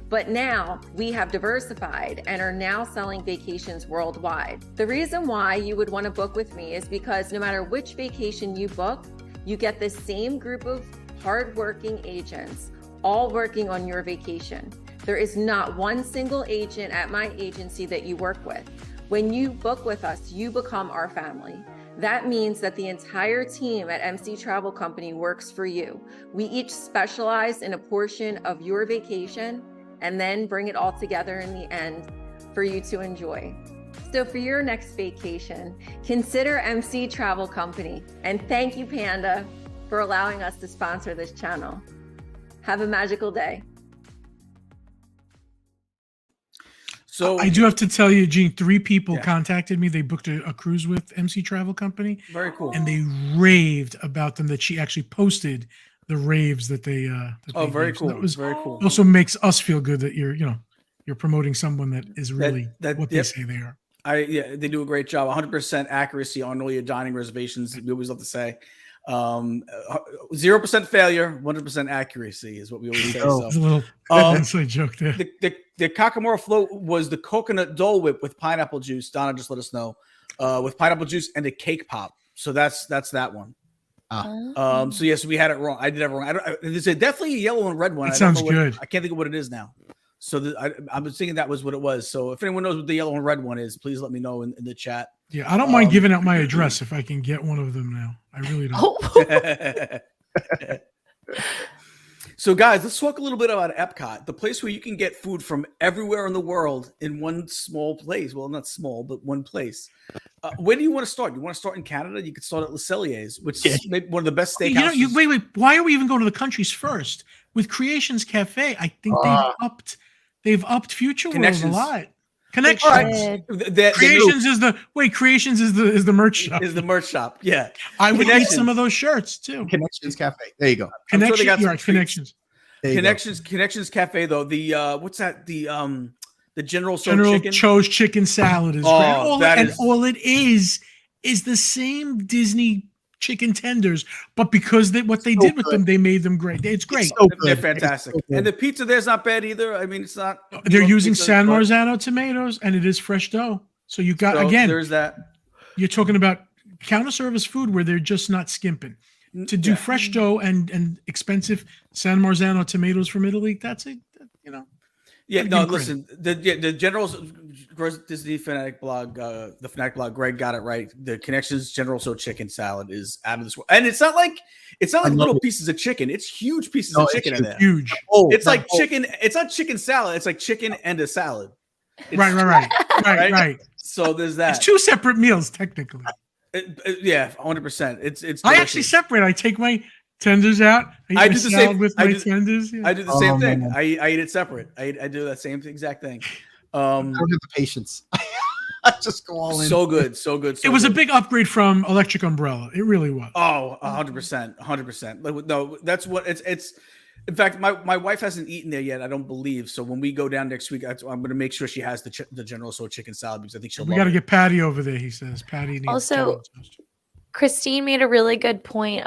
But now we have diversified and are now selling vacations worldwide. The reason why you would want to book with me is because no matter which vacation you book, you get the same group of hardworking agents all working on your vacation. There is not one single agent at my agency that you work with. When you book with us, you become our family. That means that the entire team at MC Travel Company works for you. We each specialize in a portion of your vacation and then bring it all together in the end for you to enjoy. So for your next vacation, consider MC Travel Company. And thank you, Panda, for allowing us to sponsor this channel. Have a magical day. So I do have to tell you, Gene, 3 people contacted me. They booked a cruise with MC Travel Company. Very cool. And they raved about them, that she actually posted the raves that they very gave. cool. So that was very cool. Also makes us feel good that you're promoting someone that is really what they say they are. They do a great job. 100% accuracy on all your dining reservations. We always love to say 0% failure, 100% accuracy is what we always say. So, a little inside joke there. The Kakamora float was the coconut Dole Whip with pineapple juice. Donna just let us know with pineapple juice and a cake pop. So that's that one. So yes, we had it wrong. I did have it wrong. There's definitely a yellow and red one. That sounds good. I can't think of what it is now. So I was thinking that was what it was. So if anyone knows what the yellow and red one is, please let me know in the chat. Yeah, I don't mind giving out my address if I can get one of them now. I really don't. So guys, let's talk a little bit about Epcot, the place where you can get food from everywhere in the world in one small place. Well, not small, but one place. Where do you want to start? You want to start in Canada? You could start at Cellier's, which is maybe one of the best steakhouses. Wait. Why are we even going to the countries first? With Creations Cafe, I think they've upped Future World a lot. Connections. Creations is the merch shop. Is the merch shop. Yeah. I would eat some of those shirts too. Connections Cafe. There you go. Connections. Connections Cafe though. The what's that? The General Chicken? Cho's chicken salad is great. All it is the same Disney chicken tenders, but because what they did with them, they made them great. It's great. They're fantastic. And the pizza there's not bad either. I mean, it's not. They're using San Marzano tomatoes, and it is fresh dough. So you got again. There's that. You're talking about counter service food where they're just not skimping. To do fresh dough and expensive San Marzano tomatoes from Italy, that's it. Yeah, no, listen, the General's Disney Fanatic blog, the Fanatic blog, Greg got it right. The Connections General So chicken salad is out of this world. And it's not like little pieces of chicken. It's huge pieces of chicken in there. Huge. It's like chicken. It's not chicken salad. It's like chicken and a salad. Right. So there's that. It's 2 separate meals, technically. Yeah, 100%. It's delicious. I actually separate. I take my tenders out. I do the same with my tenders. Yeah. I do the same thing. I eat it separate. I do that same exact thing. I don't have the patience. Just go all in. So good. It was a big upgrade from Electric Umbrella. It really was. Oh, 100%. No, that's what it's. In fact, my wife hasn't eaten there yet. I don't believe. So when we go down next week, I'm going to make sure she has the General Tso chicken salad because I think she'll. We got to get Patty over there. He says Patty needs also. Christine made a really good point.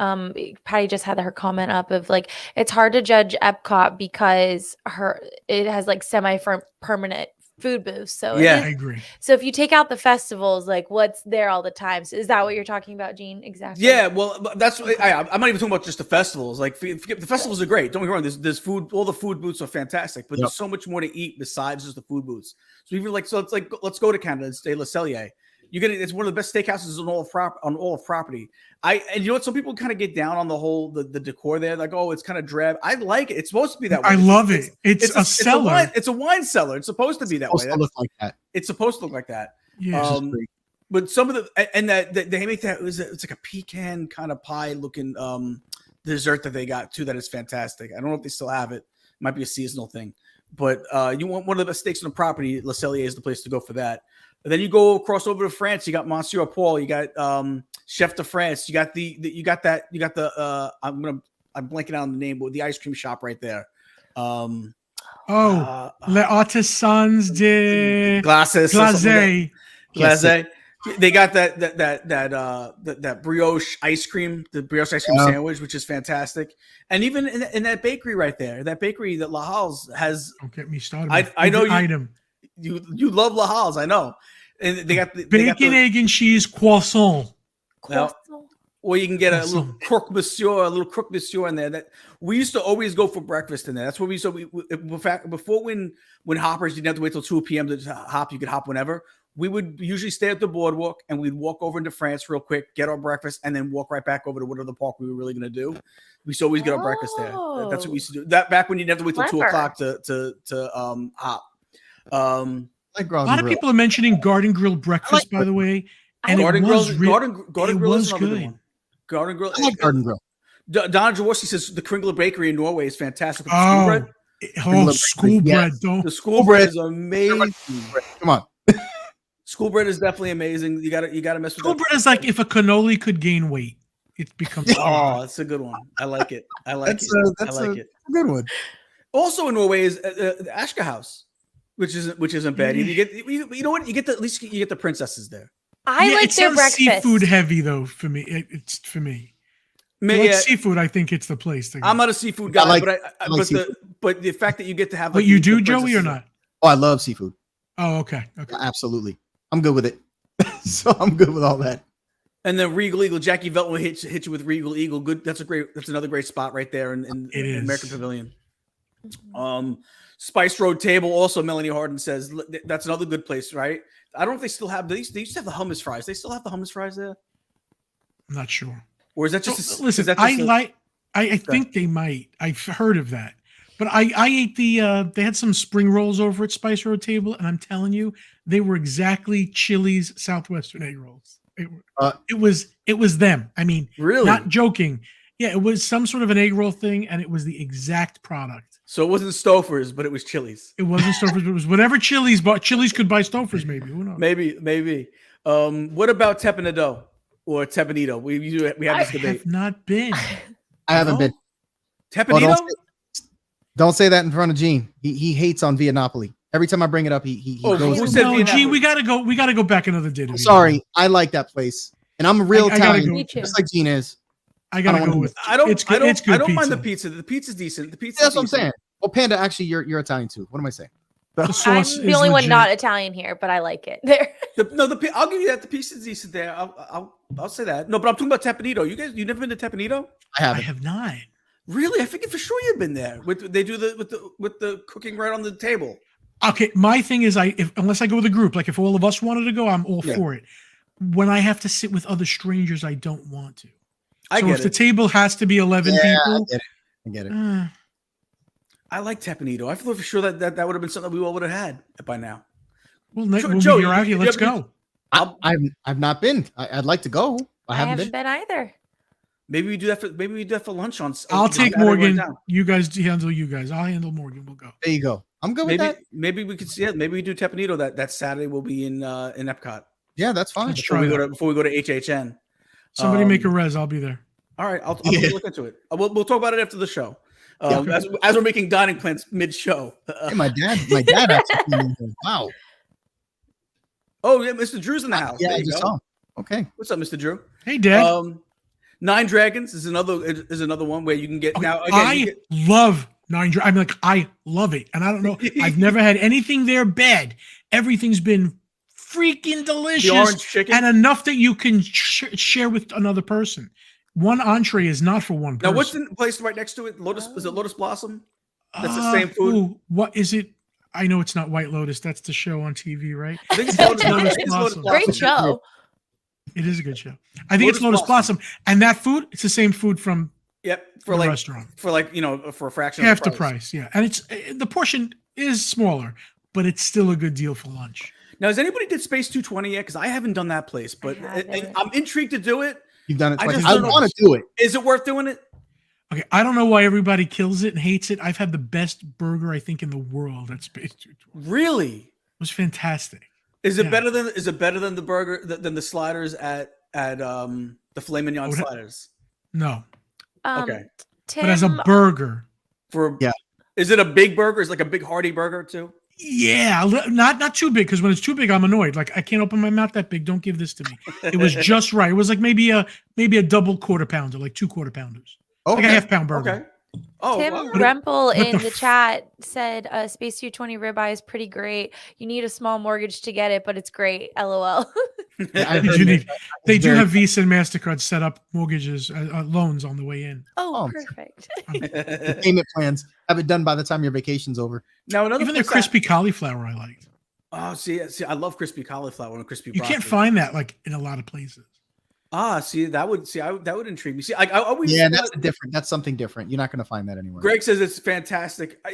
Patty just had her comment up of like it's hard to judge Epcot because it has like semi-permanent food booths. So yeah, I agree. So if you take out the festivals, like what's there all the time? So is that what you're talking about, Gene? Exactly. Yeah, well, that's I'm not even talking about just the festivals. Like the festivals are great. Don't get me wrong. There's food. All the food booths are fantastic, but there's so much more to eat besides just the food booths. So even it's like let's go to Canada and stay Le Cellier. It's one of the best steakhouses on all of property. And you know what? Some people kind of get down on the whole the decor there, like, oh, it's kind of drab. I like it. It's supposed to be that way. I love it. It's a cellar. It's a wine cellar. It's supposed to be that way. Look like that. It's supposed to look like that. Yeah. But some of they make that it's like a pecan kind of pie looking dessert that they got too. That is fantastic. I don't know if they still have it. It might be a seasonal thing. But you want one of the best steaks on the property. Le Cellier is the place to go for that. And then you go across over to France. You got Monsieur Paul. You got Chef de France. You got the I'm blanking out on the name, but the ice cream shop right there. Les Artisans de Glacé. They got that brioche ice cream, the brioche ice cream sandwich, which is fantastic. And even in that bakery right there, that bakery that La Hal's has. Don't get me started. I know you love La Hal's, I know. And they got bacon, egg, and cheese croissant. Or you can get a little croque monsieur in there. That we used to always go for breakfast in there. That's what we used to. In fact, before when hoppers, you didn't have to wait till 2 p.m. to hop. You could hop whenever. We would usually stay at the boardwalk and we'd walk over into France real quick, get our breakfast, and then walk right back over to whatever park we were really going to do. We used to always get our breakfast there. That's what we used to do. That back when you didn't have to wait till 2 o'clock to hop. A lot of people are mentioning Garden Grill breakfast, by the way. And Garden Grill is another good. Good one. Garden Grill. I like Garden Grill. Don Jaworski says the Kringler Bakery in Norway is fantastic. School bread. The school bread is amazing. Come on. School bread is definitely amazing. You gotta mess with school bread. Is like if a cannoli could gain weight, it becomes. That's a good one. I like it. That's a good one. Also in Norway is the Ashka House, which isn't bad. You know what? You get the princesses there. I like their breakfast. Seafood heavy though for me. It's for me. Seafood, I think it's the place to go. I'm not a seafood guy, but the fact that you get to have. But you do, Joey, or not? Oh, I love seafood. Oh, okay. Absolutely, I'm good with it. So I'm good with all that. And then Regal Eagle, Jackie Velton will hit you with Regal Eagle. Good, that's another great spot right there in American Pavilion. Spice Road Table, also Melanie Harden says that's another good place, right? I don't know if they still have. They used to have the hummus fries. They still have the hummus fries there. I'm not sure. Or is that just? Listen, I think they might. I've heard of that, but I ate they had some spring rolls over at Spice Road Table, and I'm telling you, they were exactly Chili's Southwestern egg rolls. It was them. I mean, really, not joking. Yeah, it was some sort of an egg roll thing, and it was the exact product. So it wasn't Stouffer's, but it was Chili's. It wasn't Stouffer's, but it was whatever Chili's bought. Chili's could buy Stouffer's, maybe. Who knows? Maybe. What about Tepanado or Tepanito? We have this debate. I have not been. I haven't been. Tepanito? Don't say that in front of Gene. He hates on Vietnapoli. Every time I bring it up, he goes. No, Gene, we gotta go back another day. Sorry, I like that place, and I'm a real Italian, just like Gene is. I gotta go with. I don't mind the pizza. The pizza's decent. That's what I'm saying. Well, Panda, actually, you're Italian too. What am I saying? I'm the only one not Italian here, but I like it there. I'll give you that. The pizza's decent there. I'll say that. No, but I'm talking about Tepanito. You never been to Tepanito? I haven't. I have not. Really? I figured for sure you've been there. They do with the cooking right on the table. Okay, my thing is unless I go with a group, like if all of us wanted to go, I'm all for it. When I have to sit with other strangers, I don't want to. If the table has to be 11 people, I get it. I like Tepanito. I feel for sure that would have been something we all would have had by now. Well, Joe, you're out here. Let's go. I've not been. I'd like to go. I haven't been either. Maybe we do that for lunch on. I'll take Morgan. You guys handle you guys. I'll handle Morgan. We'll go. There you go. I'm good with that. Maybe we could see it. Maybe we do Tepanito that Saturday. We'll be in Epcot. Yeah, that's fine. Before we go to HHN. Somebody make a res. I'll be there. All right, I'll look into it. We'll talk about it after the show. As we're making dining plans mid-show. Hey, my dad actually. Wow. Oh yeah, Mr. Drew's in the house. Yeah, I just saw him. Okay. What's up, Mr. Drew? Hey, Dad. Nine Dragons is another one where you can get now. Again, love Nine Dragons. I love it, and I don't know. I've never had anything there bad. Everything's been freaking delicious, the orange chicken, and enough that you can share with another person. One entree is not for one person. Now, what's the place right next to it? Lotus? Is it Lotus Blossom? That's the same food. Ooh, what is it? I know it's not White Lotus. That's the show on TV, right? I think it's Lotus Blossom. Great show. It is a good show. I think it's Lotus Blossom. And that food, it's the same food from for the restaurant. For for a fraction half of the price. Yeah. And it's the portion is smaller, but it's still a good deal for lunch. Now, has anybody did Space 220 yet? Because I haven't done that place, but I'm intrigued to do it. You've done it twice. I want to do it. Is it worth doing it? Okay, I don't know why everybody kills it and hates it. I've had the best burger I think in the world at Space 220. Really? It was fantastic. Is it better than the burger than the sliders at the filet mignon sliders? No. Okay. Tim, but as a burger. Is it a big burger? Is it like a big hearty burger too? Yeah, not too big, because when it's too big, I'm annoyed. Like, I can't open my mouth that big. Don't give this to me. It was just right. It was like maybe a double quarter pounder, like 2 quarter pounders. Okay. Like a half-pound burger. Okay. Oh, Tim Rempel in the chat said Space 220 ribeye is pretty great. You need a small mortgage to get it, but it's great. LOL. They do have Visa and MasterCard set up mortgages, loans on the way in. Oh, perfect. The payment plans. Have it done by the time your vacation's over. Now, even the crispy cauliflower I liked. Oh, see, I love crispy cauliflower and crispy. You can't find that like in a lot of places. That would intrigue me. See, I always that's different. That's something different. You're not going to find that anywhere. Greg says it's fantastic.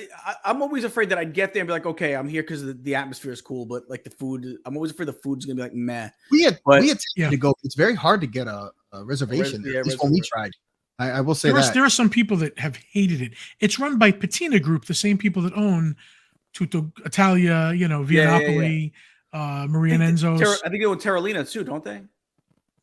I'm always afraid that I'd get there and be like, okay, I'm here because the atmosphere is cool, but like the food, I'm always afraid the food's gonna be like meh. We had to go. It's very hard to get a reservation. At least when we tried. I will say there are some people that have hated it. It's run by Patina Group, the same people that own Tutto Italia, Via Napoli, Maria and Enzo's. I think they own Terralina too, don't they?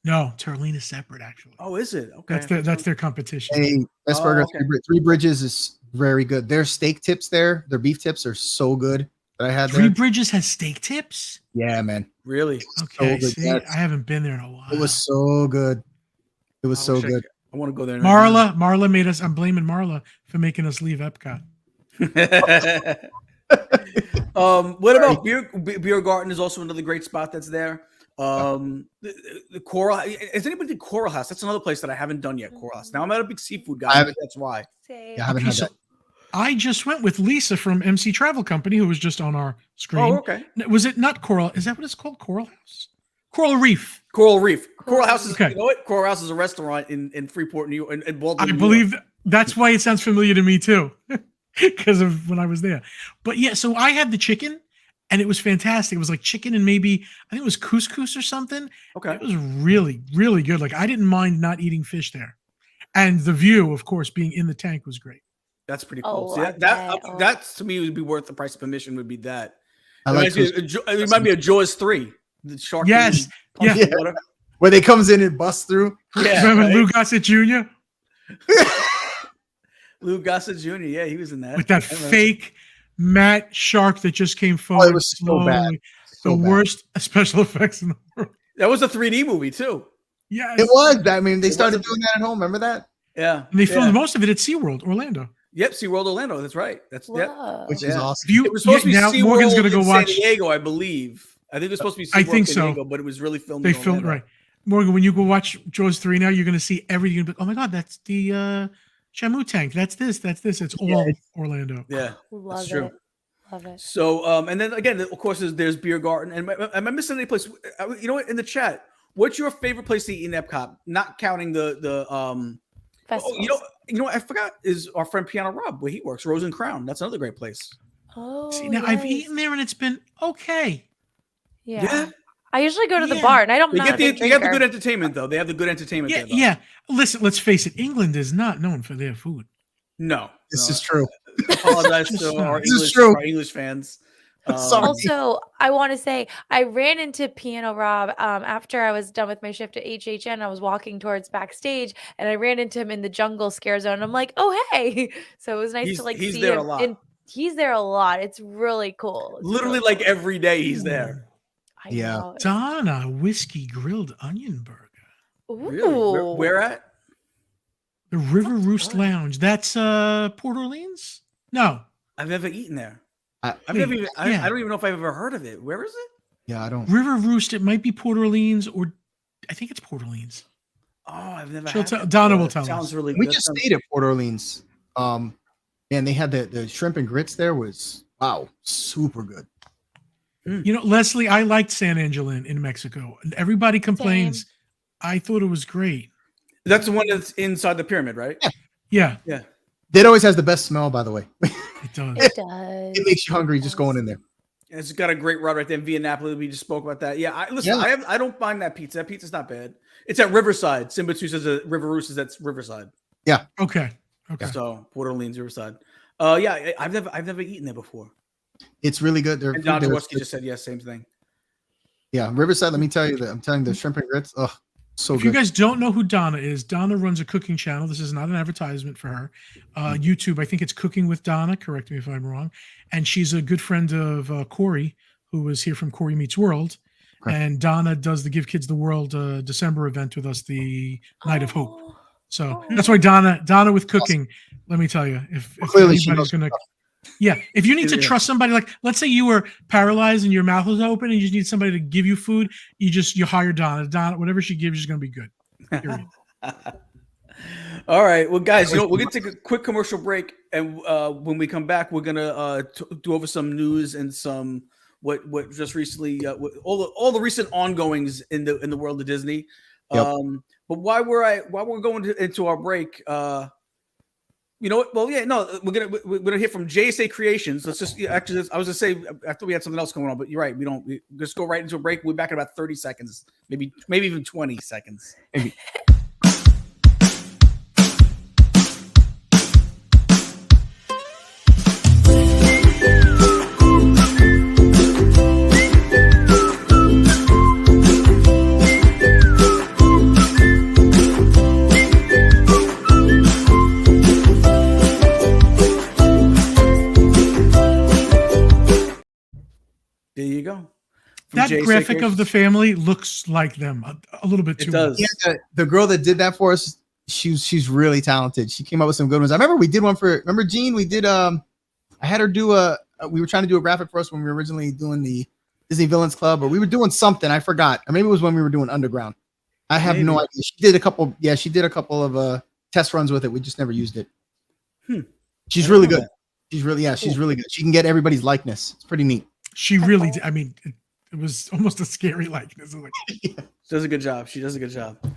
No, Terralina's separate, actually. Oh, is it? Okay. That's their competition. Hey, Best Burger, Three Bridges is very good. Their steak tips their beef tips are so good that I had Three Bridges has steak tips? Yeah, man. Really? Okay, so see, I haven't been there in a while. It was so good. It was so good. I want to go there. Marla made us. I'm blaming Marla for making us leave Epcot. What about Beer Garden is also another great spot that's there. The Coral. Has anybody did Coral House? That's another place that I haven't done yet. Coral House. Now I'm not a big seafood guy. That's why. Yeah, I haven't had that. I just went with Lisa from MC Travel Company, who was just on our screen. Oh, okay. Was it not Coral? Is that what it's called? Coral House? Coral Reef. Coral Reef. Coral House is. Okay. You know what? Coral House is a restaurant in Freeport, New York, in Baltimore. I believe that's why it sounds familiar to me too, because of when I was there. But yeah, so I had the chicken. And it was fantastic. It was like chicken and maybe, I think it was couscous or something. Okay. It was really, really good. Like, I didn't mind not eating fish there. And the view, of course, being in the tank was great. That's pretty cool. See, that to me would be worth the price of admission, would be that. It reminds me of Jaws 3. The shark. Yes. Yeah. Where they comes in and busts through. Yeah. Remember Lou Gossett Jr.? Lou Gossett Jr., yeah, he was in that. With that fake matte shark that just came forward. It was so bad. The worst special effects in the world. That was a 3D movie too. Yes. It was. I mean, they started doing that at home. Remember that? Yeah. And they filmed most of it at SeaWorld, Orlando. Yep, SeaWorld Orlando. That's right. Which is awesome. It was supposed to be now SeaWorld Morgan's gonna go watch San Diego, I believe. I think it was supposed to be SeaWorld I think San Diego, but it was really filmed. They filmed right. Morgan, when you go watch Jaws 3 now, you're going to see everything. Oh my God, that's the Shamu tank. That's this. It's all Orlando. Yeah, love true. It. Love it. So, and then again, of course, there's Beer Garden. And am I missing any place? You know what? In the chat, what's your favorite place to eat in Epcot? Not counting the festivals. You know, I forgot is our friend Piano Rob where he works, Rose and Crown. That's another great place. Oh, see, now I've eaten there and it's been okay. Yeah. I usually go to the bar and I don't know. They have the good entertainment though. They have the good entertainment there. Yeah. Listen, let's face it. England is not known for their food. No, this is true. Apologize to our English fans. Also, I want to say I ran into Piano Rob after I was done with my shift at HHN. I was walking towards backstage, and I ran into him in the jungle scare zone. I'm like, "Oh, hey!" So it was nice to like see him. He's there a lot. It's really cool. Literally, like every day, he's there. I know. Donna whiskey grilled onion burger. Ooh. Really? Where at? The River Roost Lounge. That's Port Orleans? No. I've never eaten there. I don't even know if I've ever heard of it. Where is it? Yeah, I don't. River Roost. It might be Port Orleans, or I think it's Port Orleans. Oh, I've never. Donna will tell us. Sounds really good. We just stayed at Port Orleans. And they had the shrimp and grits there. Was super good. You know, Leslie, I liked San Angelo in Mexico. Everybody complains. Same. I thought it was great. That's the one that's inside the pyramid, right? Yeah. It always has the best smell, by the way. It does. It does. It makes you hungry just going in there. It's got a great rod right there in Via Napoli. We just spoke about that. Yeah, I don't mind that pizza. That pizza's not bad. It's at Riverside. Simba 2 says River Roost is that's Riverside. Yeah. Okay. So Port Orleans, Riverside. Yeah, I've never eaten there before. It's really good. And Don Jaworski just said yes, same thing. Yeah, Riverside. Let me tell you that I'm telling you, the shrimp and grits. Oh, so if good. you guys don't know who Donna is, Donna runs a cooking channel. This is not an advertisement for her. YouTube, I think it's Cooking with Donna. Correct me if I'm wrong. And she's a good friend of Corey, who was here from Corey Meets World. Correct. And Donna does the Give Kids the World December event with us, the Night of Hope. So that's why Donna with cooking. Awesome. Let me tell you, if anybody's going to. Yeah, if you need to trust somebody, like let's say you were paralyzed and your mouth was open and you just need somebody to give you food, you hire Donna. Donna, whatever she gives you is going to be good. All right, well, guys, we're going to take a quick commercial break, and when we come back, we're going to do over some news and some what just recently all the recent ongoings in the world of Disney. Yep. But while we're going into our break. You know what? Well, yeah, no, we're gonna hear from JSA Creations. Let's just actually, I was gonna say I thought we had something else going on, but you're right. We just go right into a break. We're back in about 30 seconds, maybe even 20 seconds. Maybe. There you go. That graphic of the family looks like them a little bit too. It does. Yeah, the girl that did that for us, she's really talented. She came up with some good ones. I remember we did one remember Jean? We did I had her do we were trying to do a graphic for us when we were originally doing the Disney Villains Club, or we were doing something. I forgot. Or maybe it was when we were doing UnderGround. I have no idea. She did a couple of test runs with it. We just never used it. She's really good. She's really good. She can get everybody's likeness. It's pretty neat. She really did. I mean, it was almost a scary likeness. Like, She does a good job.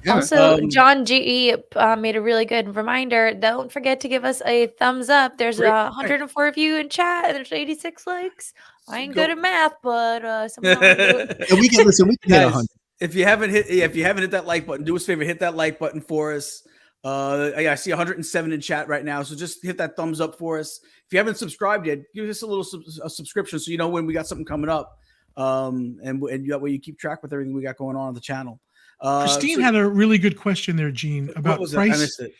Yeah. Also, John G.E. made a really good reminder. Don't forget to give us a thumbs up. There's 104 of you in chat, and there's 86 likes. I ain't good at math, but somehow we can hit 100. If you haven't hit that like button, do us a favor, hit that like button for us. I see 107 in chat right now, so just hit that thumbs up for us. If you haven't subscribed yet, give us a little subscription so you know when we got something coming up, and that way you keep track with everything we got going on the channel. Christine had a really good question there, Gene, about price. I missed it.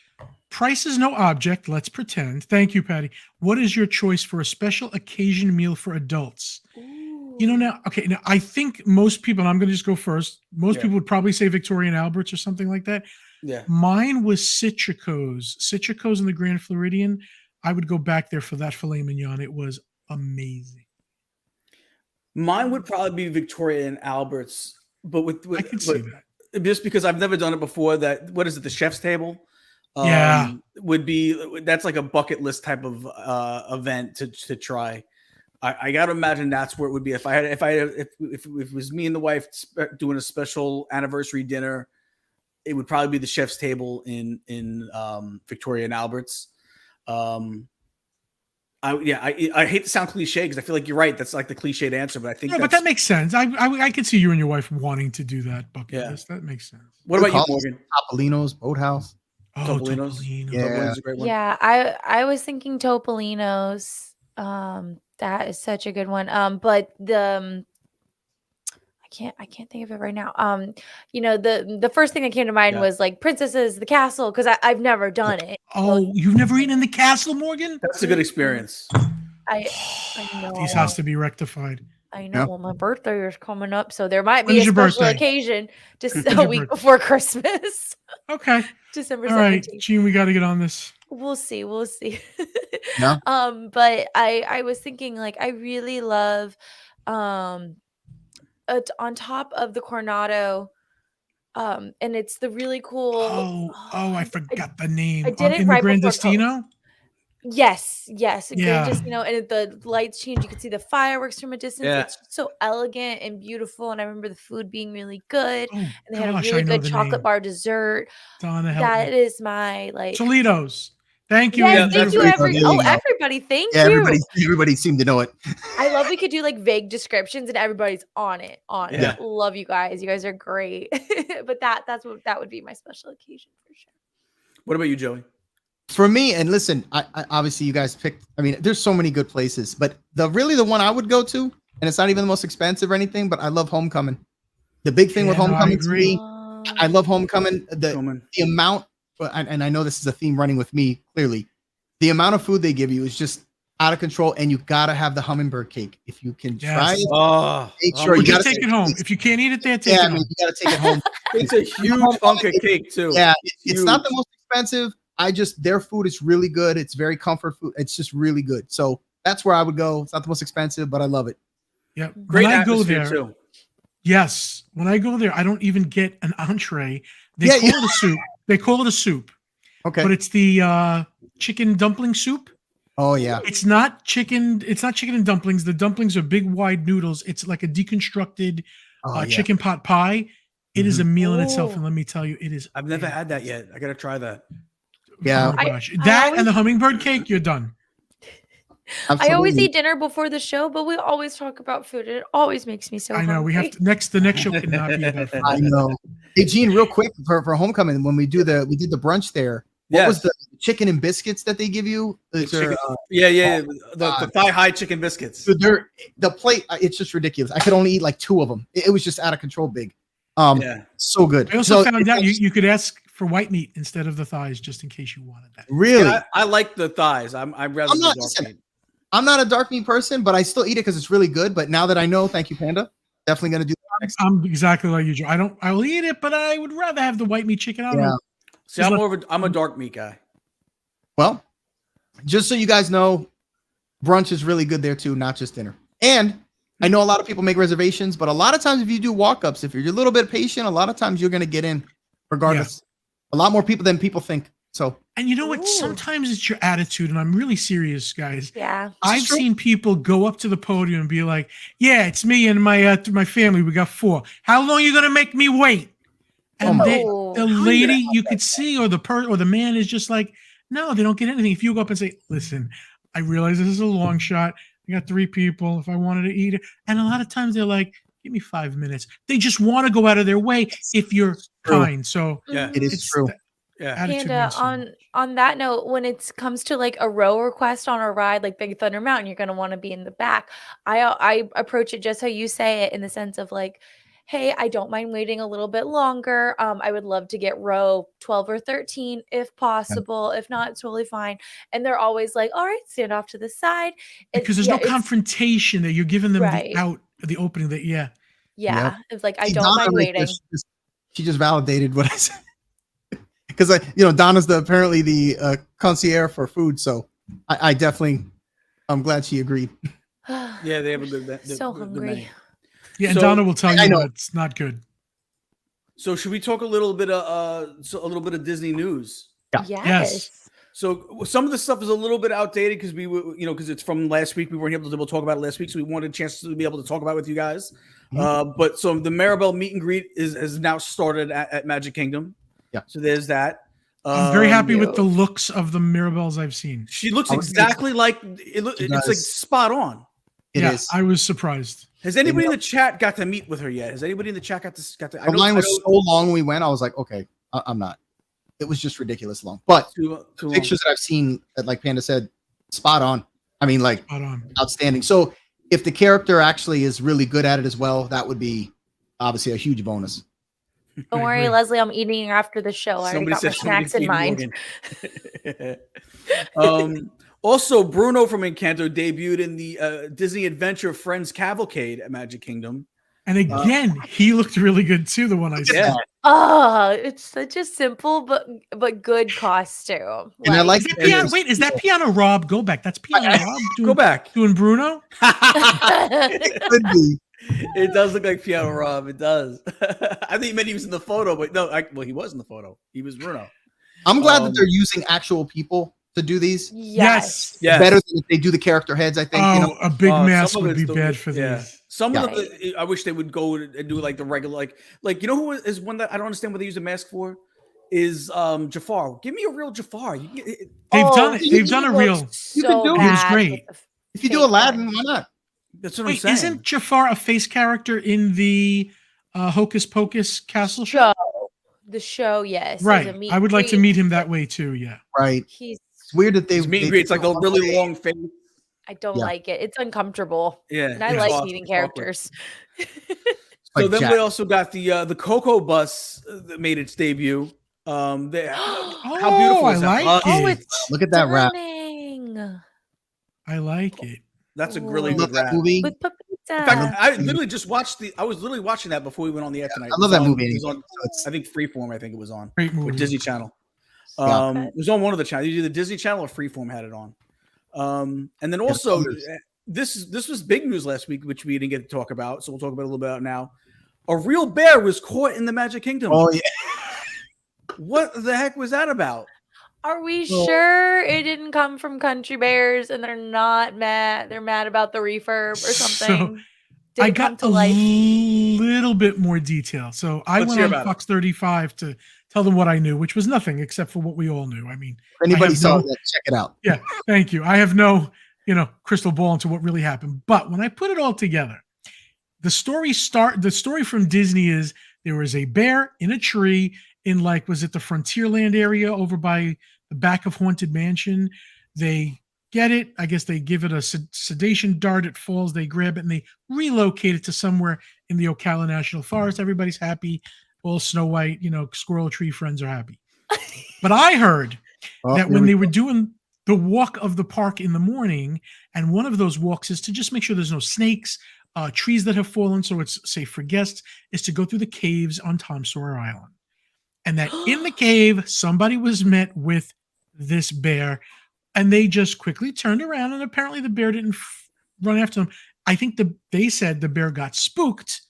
Price is no object. Let's pretend. Thank you, Patty. What is your choice for a special occasion meal for adults? Ooh. Now I think most people, and I'm going to just go first. Most people would probably say Victoria and Albert's or something like that. Yeah. Mine was Citrico's in the Grand Floridian. I would go back there for that filet mignon. It was amazing. Mine would probably be Victoria and Albert's, but I can see that. Just because I've never done it before. That what is it? The chef's table. Would be that's like a bucket list type of event to try. I gotta imagine that's where it would be if it was me and the wife doing a special anniversary dinner. It would probably be the chef's table in Victoria and Albert's. I hate to sound cliche because I feel like you're right. That's like the cliched answer, but I think but that makes sense. I could see you and your wife wanting to do that bucket list. That makes sense. What about you, Morgan? Topolino's Boathouse. Topolino's. Yeah. Topolino's a great one. Yeah, I was thinking Topolino's. That is such a good one. But I can't think of it right now. The first thing that came to mind was like Princesses, the Castle, because I've never done it. Oh, you've never eaten in the castle, Morgan? That's a good experience. I know. This has to be rectified. I know. Well, my birthday is coming up, so there might be When's a your special birthday? occasion just When's a your week birthday? before Christmas. Okay. December 17th. All right, Gene, we got to get on this. We'll see. Yeah. But I was thinking, like, I really love on top of the Coronado, and it's the really cool. I forgot the name. I did it in the right before Grandestino? Yes, Yeah. Grand Destino, and the lights change. You can see the fireworks from a distance. Yeah. It's so elegant and beautiful. And I remember the food being really good. Oh, And they had a gosh, really I know good the chocolate name. bar dessert. Donna, help That me. is my like. Toledo's. Thank you, Yes, Andrew. thank you, There you go. everybody. Thank Yeah, you. everybody seemed to know it. I love we could do like vague descriptions and everybody's on it. Yeah. Love you guys. You guys are great. But that would be my special occasion for sure. What about you, Joey? For me, and listen, I obviously you guys picked. I mean, there's so many good places, but the one I would go to, and it's not even the most expensive or anything, but I love Homecoming. The big thing with Yeah, no, I Homecoming to agree. me, I love Homecoming. The amount, and I know this is a theme running with me clearly. The amount of food they give you is just out of control, and you gotta have the hummingbird cake if you can try it. Make sure you gotta take it home. If you can't eat it there, take it home. you gotta take it home. It's a huge hunk of cake too. Yeah, it's not the most expensive. Their food is really good. It's very comfort food. It's just really good. So that's where I would go. It's not the most expensive, but I love it. Yeah. Great when I go atmosphere, there, too. yes. When I go there, I don't even get an entree. They call it a soup. They call it a soup. Okay. But it's the chicken dumpling soup. Oh yeah. It's not chicken. It's not chicken and dumplings. The dumplings are big, wide noodles. It's like a deconstructed chicken pot pie. It is a meal in itself, and let me tell you, it is. I've never had that yet. I gotta try that. Yeah. Oh my gosh. That and the hummingbird cake, you're done. I always eat dinner before the show, but we always talk about food. It always makes me so I know. hungry. We have to the next show cannot be about food. I know. Hey Gene, real quick for Homecoming, when we did the brunch there, what was the chicken and biscuits that they give you? The thigh high chicken biscuits. The plate, it's just ridiculous. I could only eat like 2 of them. It was just out of control big. So good. I also found out you could ask for white meat instead of the thighs, just in case you wanted that. Really? Yeah, I like the thighs. I'm rather the dark meat. I'm not a dark meat person, but I still eat it because it's really good. But now that I know, thank you, Panda. Definitely gonna do that next time. I'm exactly like you, Joe. I'll eat it, but I would rather have the white meat chicken. I don't know. See, I'm a dark meat guy. Well, just so you guys know, brunch is really good there too, not just dinner. And I know a lot of people make reservations, but a lot of times if you do walk-ups, if you're a little bit patient, a lot of times you're going to get in regardless. A lot more people than people think. So, and you know what? Sometimes it's your attitude, and I'm really serious, guys. Yeah. I've seen people go up to the podium and be like, yeah, it's me and my family. We got 4. How long are you going to make me wait? And the lady you could see, or the man is just like, no, they don't get anything. If you go up and say, listen, I realize this is a long shot. I got 3 people. If I wanted to eat it. And a lot of times they're like, give me 5 minutes. They just want to go out of their way if you're kind. So it is true. Panda, on that note, when it comes to like a row request on a ride like Big Thunder Mountain, you're going to want to be in the back. I approach it just how you say it, in the sense of like, hey, I don't mind waiting a little bit longer. I would love to get row 12 or 13 if possible. If not, it's totally fine. And they're always like, all right, stand off to the side. Because there's no confrontation that you're giving them the opening that, Yeah. It's like, I don't mind waiting. She just validated what I said. Because Donna's apparently the concierge for food. So I definitely, I'm glad she agreed. Yeah, they have a good so hungry. Yeah, and Donna will tell you it's not good. So should we talk a little bit of Disney news? Yeah. Yes. So some of the stuff is a little bit outdated because because it's from last week. We weren't able to talk about it last week, so we wanted a chance to be able to talk about it with you guys. But so the Maribel meet and greet has now started at Magic Kingdom. Yeah. So there's that. I'm very happy with the looks of the Mirabelles I've seen. She looks exactly like it. It's like spot on. It is. I was surprised. Has anybody in the chat got to meet with her yet? Has anybody in the chat got to? The line was so long. We went. I was like, okay, I'm not. it was just ridiculous long. But Too long. pictures that I've seen, like Panda said, spot on. I mean, like Spot on. outstanding. So if the character actually is really good at it as well, that would be obviously a huge bonus. Don't worry, Leslie. I'm eating after the show. I already got my snacks in mind. Also, Bruno from Encanto debuted in the Disney Adventure Friends Cavalcade at Magic Kingdom. And again, he looked really good too. The one I saw. Yeah. Oh, it's such a simple but good costume. And I like Is that piano, wait, is that Piano Rob? Go back. That's Piano Rob. Go back. Doing Bruno. it could be. It does look like Piano Rob. It does. I think he meant he was in the photo, but no. Well, he was in the photo. He was Bruno. I'm glad that they're using actual people to do these. Yes. Better than if they do the character heads. I think. Oh, a big mask would be bad for yeah. these. Some of them, I wish they would go and do like the regular, like you know who is one that I don't understand what they use a mask for is Jafar. Give me a real Jafar. They've done it. They've done a real. You can do it. He was great. If you do Aladdin, why not? That's what Wait, I'm saying. isn't Jafar a face character in the Hocus Pocus castle show? The show, yes. Right. I would like to meet him that way too. Yeah. Right. He's It's weird that they meet and greet. It's like a really long face. I don't like it. It's uncomfortable. Yeah. And I like meeting characters. So then we also got the Coco bus that made its debut. How beautiful is that? Like it's look at that wrap. I like it. That's a really good wrap. Movie. With Pepita. In fact, I literally just watched I was literally watching that before we went on the air tonight. I love that movie. It was on, I think Freeform. I think it was on. Great movie. With Disney Channel. It was on one of the channels. Either the Disney Channel or Freeform had it on. And then also, this was big news last week, which we didn't get to talk about. So we'll talk about it a little bit now. A real bear was caught in the Magic Kingdom. Oh yeah. What the heck was that about? Are we sure it didn't come from Country Bears and they're not mad? They're mad about the refurb or something. So I got a little bit more detail. So I went on Fox 35 to tell them what I knew, which was nothing except for what we all knew. I mean, if anybody saw that, check it out. Yeah, thank you. I have no, crystal ball into what really happened. But when I put it all together, the story from Disney is there was a bear in a tree in was it the Frontierland area over by the back of Haunted Mansion. They get it. I guess they give it a sedation dart. It falls. They grab it and they relocate it to somewhere in the Ocala National Forest. Everybody's happy. All Snow White, squirrel tree friends are happy. But I heard that when they were doing the walk of the park in the morning, and one of those walks is to just make sure there's no snakes, trees that have fallen, so it's safe for guests, is to go through the caves on Tom Sawyer Island. And that in the cave, somebody was met with this bear, and they just quickly turned around, and apparently the bear didn't run after them. I think they said the bear got spooked,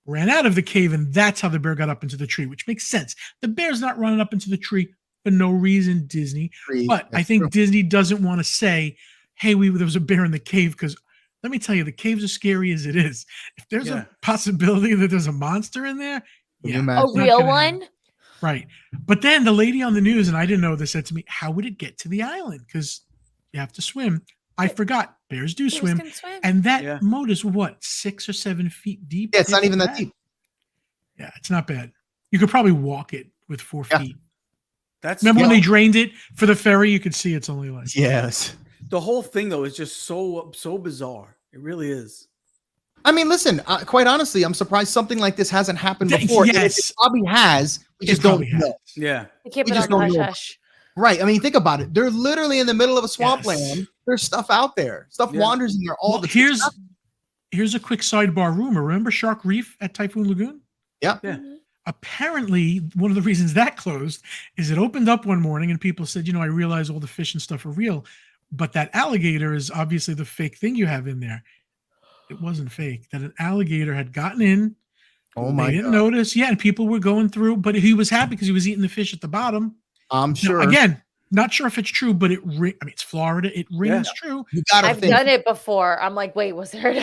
ran out of the cave, and that's how the bear got up into the tree, which makes sense. The bear's not running up into the tree for no reason, Disney. But I think Disney doesn't want to say, hey, there was a bear in the cave, because let me tell you, the caves are scary as it is. If there's a possibility that there's a monster in there, a real one? Right. But then the lady on the news, and I didn't know this, said to me, how would it get to the island? Because you have to swim. I forgot. Bears do swim. And that moat is what, 6 or 7 feet deep? Yeah, it's not even that deep. Yeah, it's not bad. You could probably walk it with 4 feet. Remember when they drained it for the ferry? You could see it's only Yes. The whole thing, though, is just so bizarre. It really is. I mean, listen, quite honestly, I'm surprised something like this hasn't happened before. Yes. It probably has. We just don't know. Yeah. They keep it on the hush-hush. Right. I mean, think about it. They're literally in the middle of a swampland. There's stuff out there. Stuff wanders in there all the time. Here's a quick sidebar rumor. Remember Shark Reef at Typhoon Lagoon? Yeah. Apparently, one of the reasons that closed is it opened up one morning and people said, I realize all the fish and stuff are real, but that alligator is obviously the fake thing you have in there. It wasn't fake. That an alligator had gotten in. Oh my! They didn't notice. Yeah, and people were going through, but he was happy because he was eating the fish at the bottom. I'm sure. Now, again, not sure if it's true, but it's Florida. It rings true. I've done it before. I'm like, wait, was there an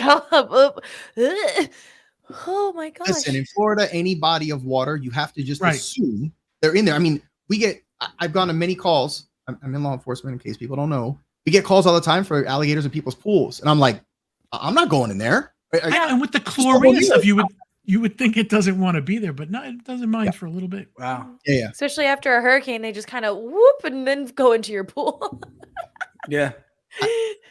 Oh my gosh! Listen, in Florida, any body of water, you have to just assume they're in there. I mean, I've gone to many calls. I'm in law enforcement, in case people don't know. We get calls all the time for alligators in people's pools, and I'm like, I'm not going in there. And with the chlorine stuff, you You would think it doesn't want to be there, but no, it doesn't mind for a little bit. Wow. Yeah. Especially after a hurricane, they just kind of whoop and then go into your pool. Yeah.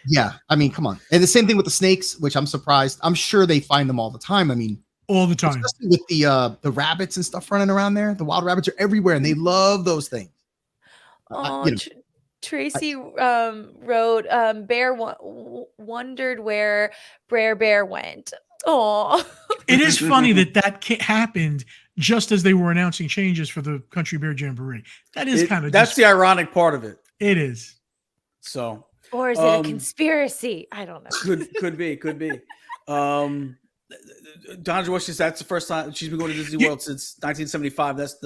Yeah. I mean, come on. And the same thing with the snakes, which I'm surprised. I'm sure they find them all the time. I mean, all the time. Especially with the rabbits and stuff running around there. The wild rabbits are everywhere, and they love those things. Oh, Tracy wrote, Bear wondered where Brer Bear went. Oh, it is funny that happened just as they were announcing changes for the Country Bear Jamboree. That is kind of that's the ironic part of it. It is. So, or is it a conspiracy? I don't know. Could be. Donna George says that's the first time she's been going to Disney World since 1975. That's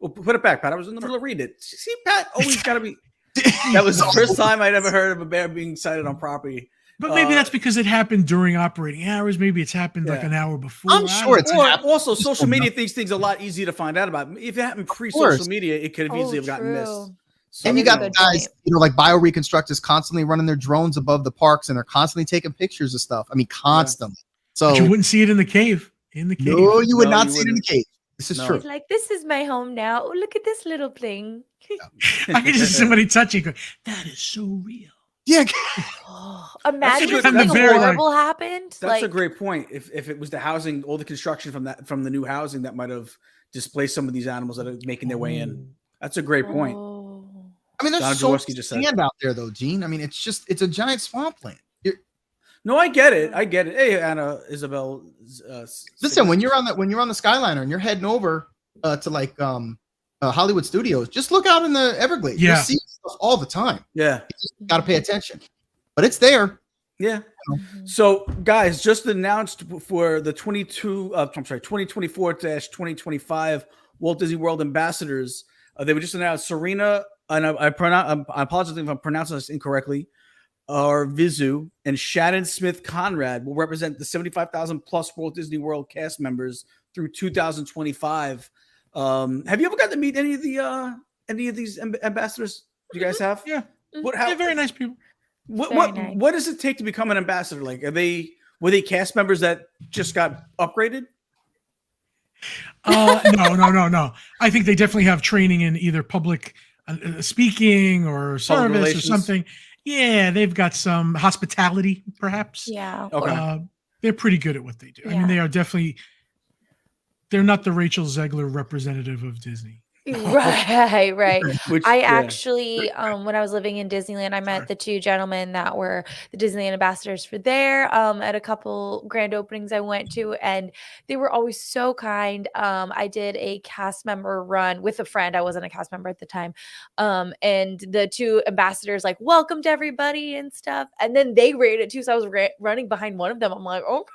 well, put it back, Pat. I was in the middle of reading it. See, Pat always got to be. That was the first time I'd ever heard of a bear being sighted on property. But maybe that's because it happened during operating hours. Maybe it's happened like an hour before. I'm sure it's also social media makes things a lot easier to find out about. If it happened pre-social media, it could have easily have gotten missed. So and you got guys, like bioreconstructors constantly running their drones above the parks, and they're constantly taking pictures of stuff. I mean, constantly. So but you wouldn't see it in the cave. No, you would not see it in the cave. This is true. It's like, this is my home now. Oh, look at this little thing. I can just see somebody touching. That is so real. Yeah. Imagine if something horrible happened. That's a great point. If it was the housing, all the construction from the new housing that might have displaced some of these animals that are making their way in. That's a great point. I mean, there's so much sand out there, though, Gene. I mean, it's a giant swampland. No, I get it. Hey, Anna, Isabel. Listen, when you're on the Skyliner and you're heading over to like Hollywood Studios, just look out in the Everglades. Yeah. You'll see stuff all the time. Yeah, you just got to pay attention, but it's there. Yeah. So, guys, just announced for the 2024-2025 Walt Disney World ambassadors. They were just announced. Serena, and I apologize if I'm pronouncing this incorrectly. Vizu and Shannon Smith Conrad will represent the 75,000 plus Walt Disney World cast members through 2025. Have you ever got to meet any of these ambassadors? Do you guys have? Yeah. They're very nice people. What does it take to become an ambassador? Like, were they cast members that just got upgraded? No. I think they definitely have training in either public speaking or service or something. Yeah, they've got some hospitality, perhaps. Yeah. Okay. They're pretty good at what they do. Yeah. I mean, they are definitely. They're not the Rachel Zegler representative of Disney. Right. Actually, when I was living in Disneyland, I met the two gentlemen that were the Disneyland ambassadors for there at a couple grand openings I went to, and they were always so kind. I did a cast member run with a friend. I wasn't a cast member at the time. And the two ambassadors like welcomed everybody and stuff. And then they rated it too. So I was running behind one of them. I'm like, oh,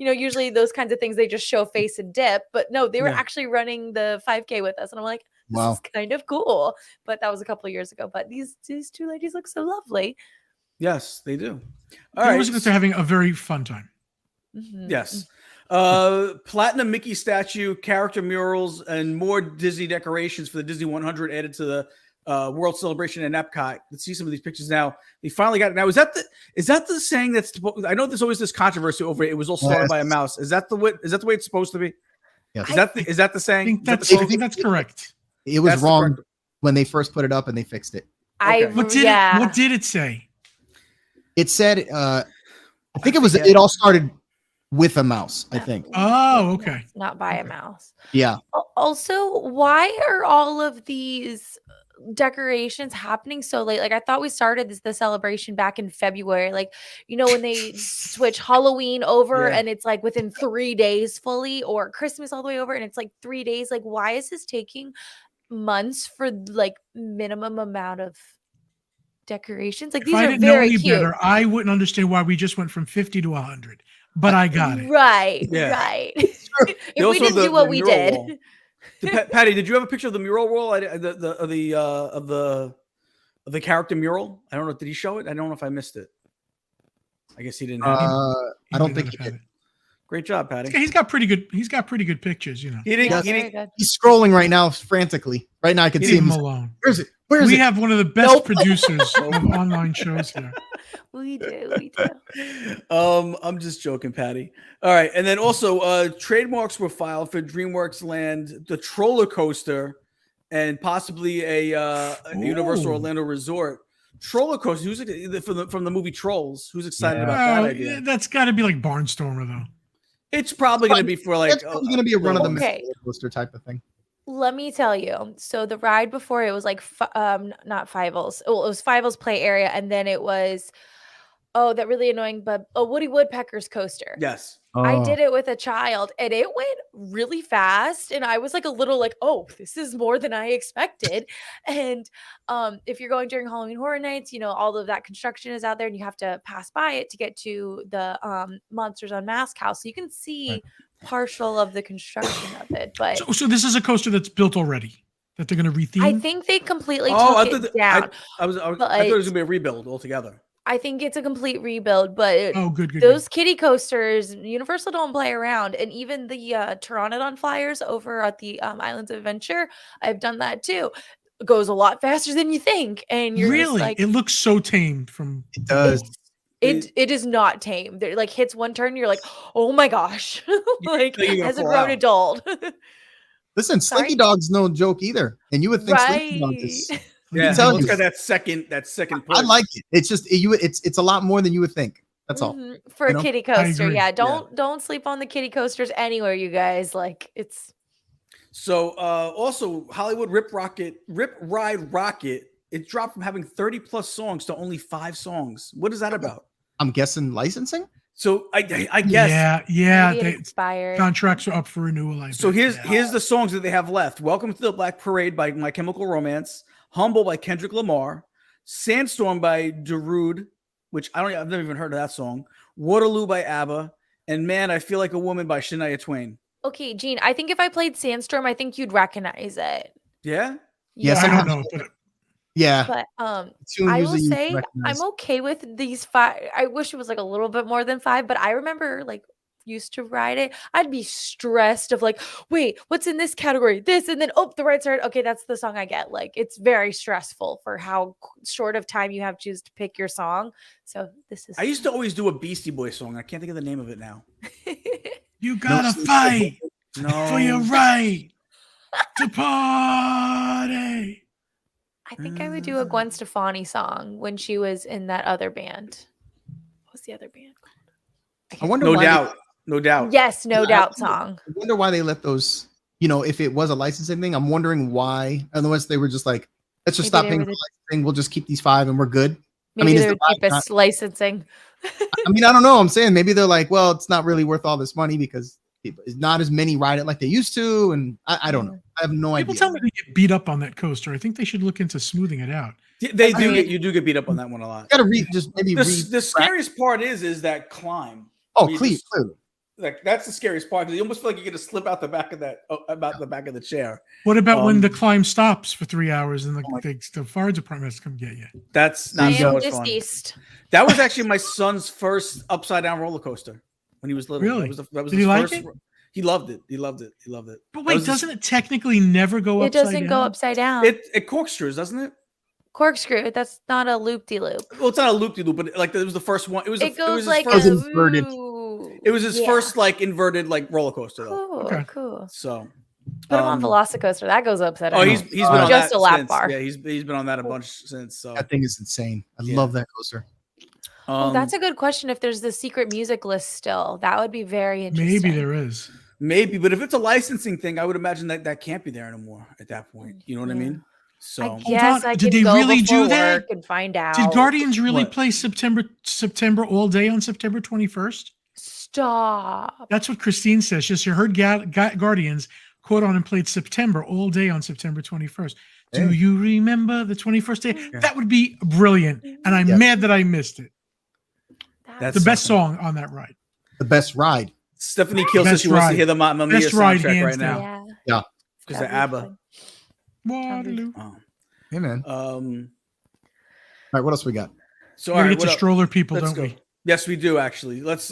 usually those kinds of things, they just show face and dip, but no, they were actually running the 5K with us. And I'm like, this is kind of cool. But that was a couple of years ago. But these two ladies look so lovely. Yes, they do. All right. They're having a very fun time. Mm-hmm. Yes. Platinum Mickey statue, character murals, and more Disney decorations for the Disney 100 added to the World Celebration in Epcot. Let's see some of these pictures now. They finally got it. Now, is that the saying that's? I know there's always this controversy over it. It was all started by a mouse. Is that the way it's supposed to be? Yes. Is that the saying? I think that's correct. It was wrong when they first put it up, and they fixed it. Okay. What did it say? It said, I think it was. It all started with a mouse, I think. Oh, okay. Not by a mouse. Yeah. Also, why are all of these decorations happening so late? Like, I thought we started the celebration back in February. Like, when they switch Halloween over and it's like within 3 days fully, or Christmas all the way over and it's like 3 days. Like, why is this taking months for like minimum amount of decorations? Like, these are very cute. Better, I wouldn't understand why we just went from 50 to 100, but I got it. Right. If we didn't do what we did. Patty, did you have a picture of the mural wall? Of the character mural? I don't know. Did he show it? I don't know if I missed it. I guess he didn't have it. I don't think he did. Great job, Patty. He's got pretty good pictures, you know. He's scrolling right now frantically. Right now I can see him alone. Where is it? Where is we it? have one of the best producers of online shows here. We do. I'm just joking, Patty. All right, and then also trademarks were filed for DreamWorks Land, the Troller Coaster, and possibly a Universal Orlando Resort. Troller Coaster. Who's from the movie Trolls? Who's excited about that idea? That's got to be like Barnstormer, though. It's probably going to be for like. It's probably going to be a run of the mill coaster type of thing. Let me tell you. So the ride before it was like not Fievel's. Well, it was Fievel's play area, and then it was that really annoying Woody Woodpecker's coaster. Yes. I did it with a child and it went really fast. And I was like a little like, oh, this is more than I expected. And if you're going during Halloween Horror Nights, you know, all of that construction is out there and you have to pass by it to get to the Monsters Unmasked house. So you can see partial of the construction of it. But so this is a coaster that's built already that they're going to retheme? I think they completely took it down. I thought it was going to be a rebuild altogether. I think it's a complete rebuild, but good. Those kiddie coasters, Universal don't play around, and even the Pteranodon flyers over at the Islands of Adventure, I've done that too. It goes a lot faster than you think, and you're really just like, it looks so tamed from. It does. It is not tame. There like hits one turn, you're like, oh my gosh, like as a grown adult. Listen, Slinky Dog's no joke either, and you would think Slinky Dog is. Yeah, it's got that second push. I like it. It's just it's a lot more than you would think. That's all. For a kiddie coaster. Yeah, don't sleep on the kiddie coasters anywhere, you guys. Like it's so also Hollywood Rip Ride Rocket. It dropped from having 30 plus songs to only 5 songs. What is that about? I'm guessing licensing. So I guess yeah. They expired. Contracts are up for renewal. So here's the songs that they have left. Welcome to the Black Parade by My Chemical Romance. Humble by Kendrick Lamar, Sandstorm by Darude, which I've never even heard of that song. Waterloo by ABBA, and Man, I Feel Like a Woman by Shania Twain. Okay, Gene, I think if I played Sandstorm, I think you'd recognize it. Yeah? Yes, I don't know. But I will say I'm okay with these 5. I wish it was like a little bit more than 5, but I remember like used to ride it. I'd be stressed of like, wait, what's in this category? This, and then the right side. Okay, that's the song I get. Like it's very stressful for how short of time you have to choose to pick your song. So this is. I used to always do a Beastie Boys song. I can't think of the name of it now. You gotta fight for your right to party. I think I would do a Gwen Stefani song when she was in that other band. What was the other band called? I wonder. No doubt. Yes, no doubt song. I wonder why they let those, if it was a licensing thing, I'm wondering why. Otherwise, they were just like, let's just stop paying for licensing. We'll just keep these 5 and we're good. Maybe they're cheapest licensing. I mean, I don't know. I'm saying maybe they're like, well, it's not really worth all this money because not as many ride it like they used to. And I don't know. I have no idea. People tell me they get beat up on that coaster. I think they should look into smoothing it out. You do get beat up on that one a lot. You gotta read, just maybe the scariest part is that climb. Clearly. Like that's the scariest part because you almost feel like you're gonna slip out the back of the chair. What about when the climb stops for 3 hours and the fire department has to come get you? That's not so much fun. That was actually my son's first upside down roller coaster when he was little. Really? That was Did he like it? He loved it. He loved it. But wait, doesn't it technically never go upside down? It doesn't go upside down. It corkscrews, doesn't it? Corkscrew. That's not a loop-de-loop. Well, it's not a loop-de-loop, but like it was the first one. It goes like inverted. It was his first like inverted like roller coaster. Cool, cool. So put him on Velocicoaster. That goes upside down. Oh, he's been on just that a lap since. bar. Yeah, he's been on that a bunch since. So that thing is insane. I love that coaster. That's a good question. If there's the secret music list still, that would be very interesting. Maybe there is. Maybe, but if it's a licensing thing, I would imagine that can't be there anymore at that point. You know what I mean? So I guess I did can they go really do before that? work and find out. Did Guardians really play September all day on September 21st? Stop. That's what Christine says. She heard Guardians quote on and played September all day on September 21st. Do you remember the 21st day? Yeah. That would be brilliant. And I'm mad that I missed it. That's the best song on that ride. The best ride. Stephanie Keel says she wants to hear the Mamma Mia soundtrack right now. Yeah. Because of ABBA. Waterloo. Hey, man. All right, what else we got? So we're going to get to stroller people, Let's don't go. we? Yes, we do actually. Let's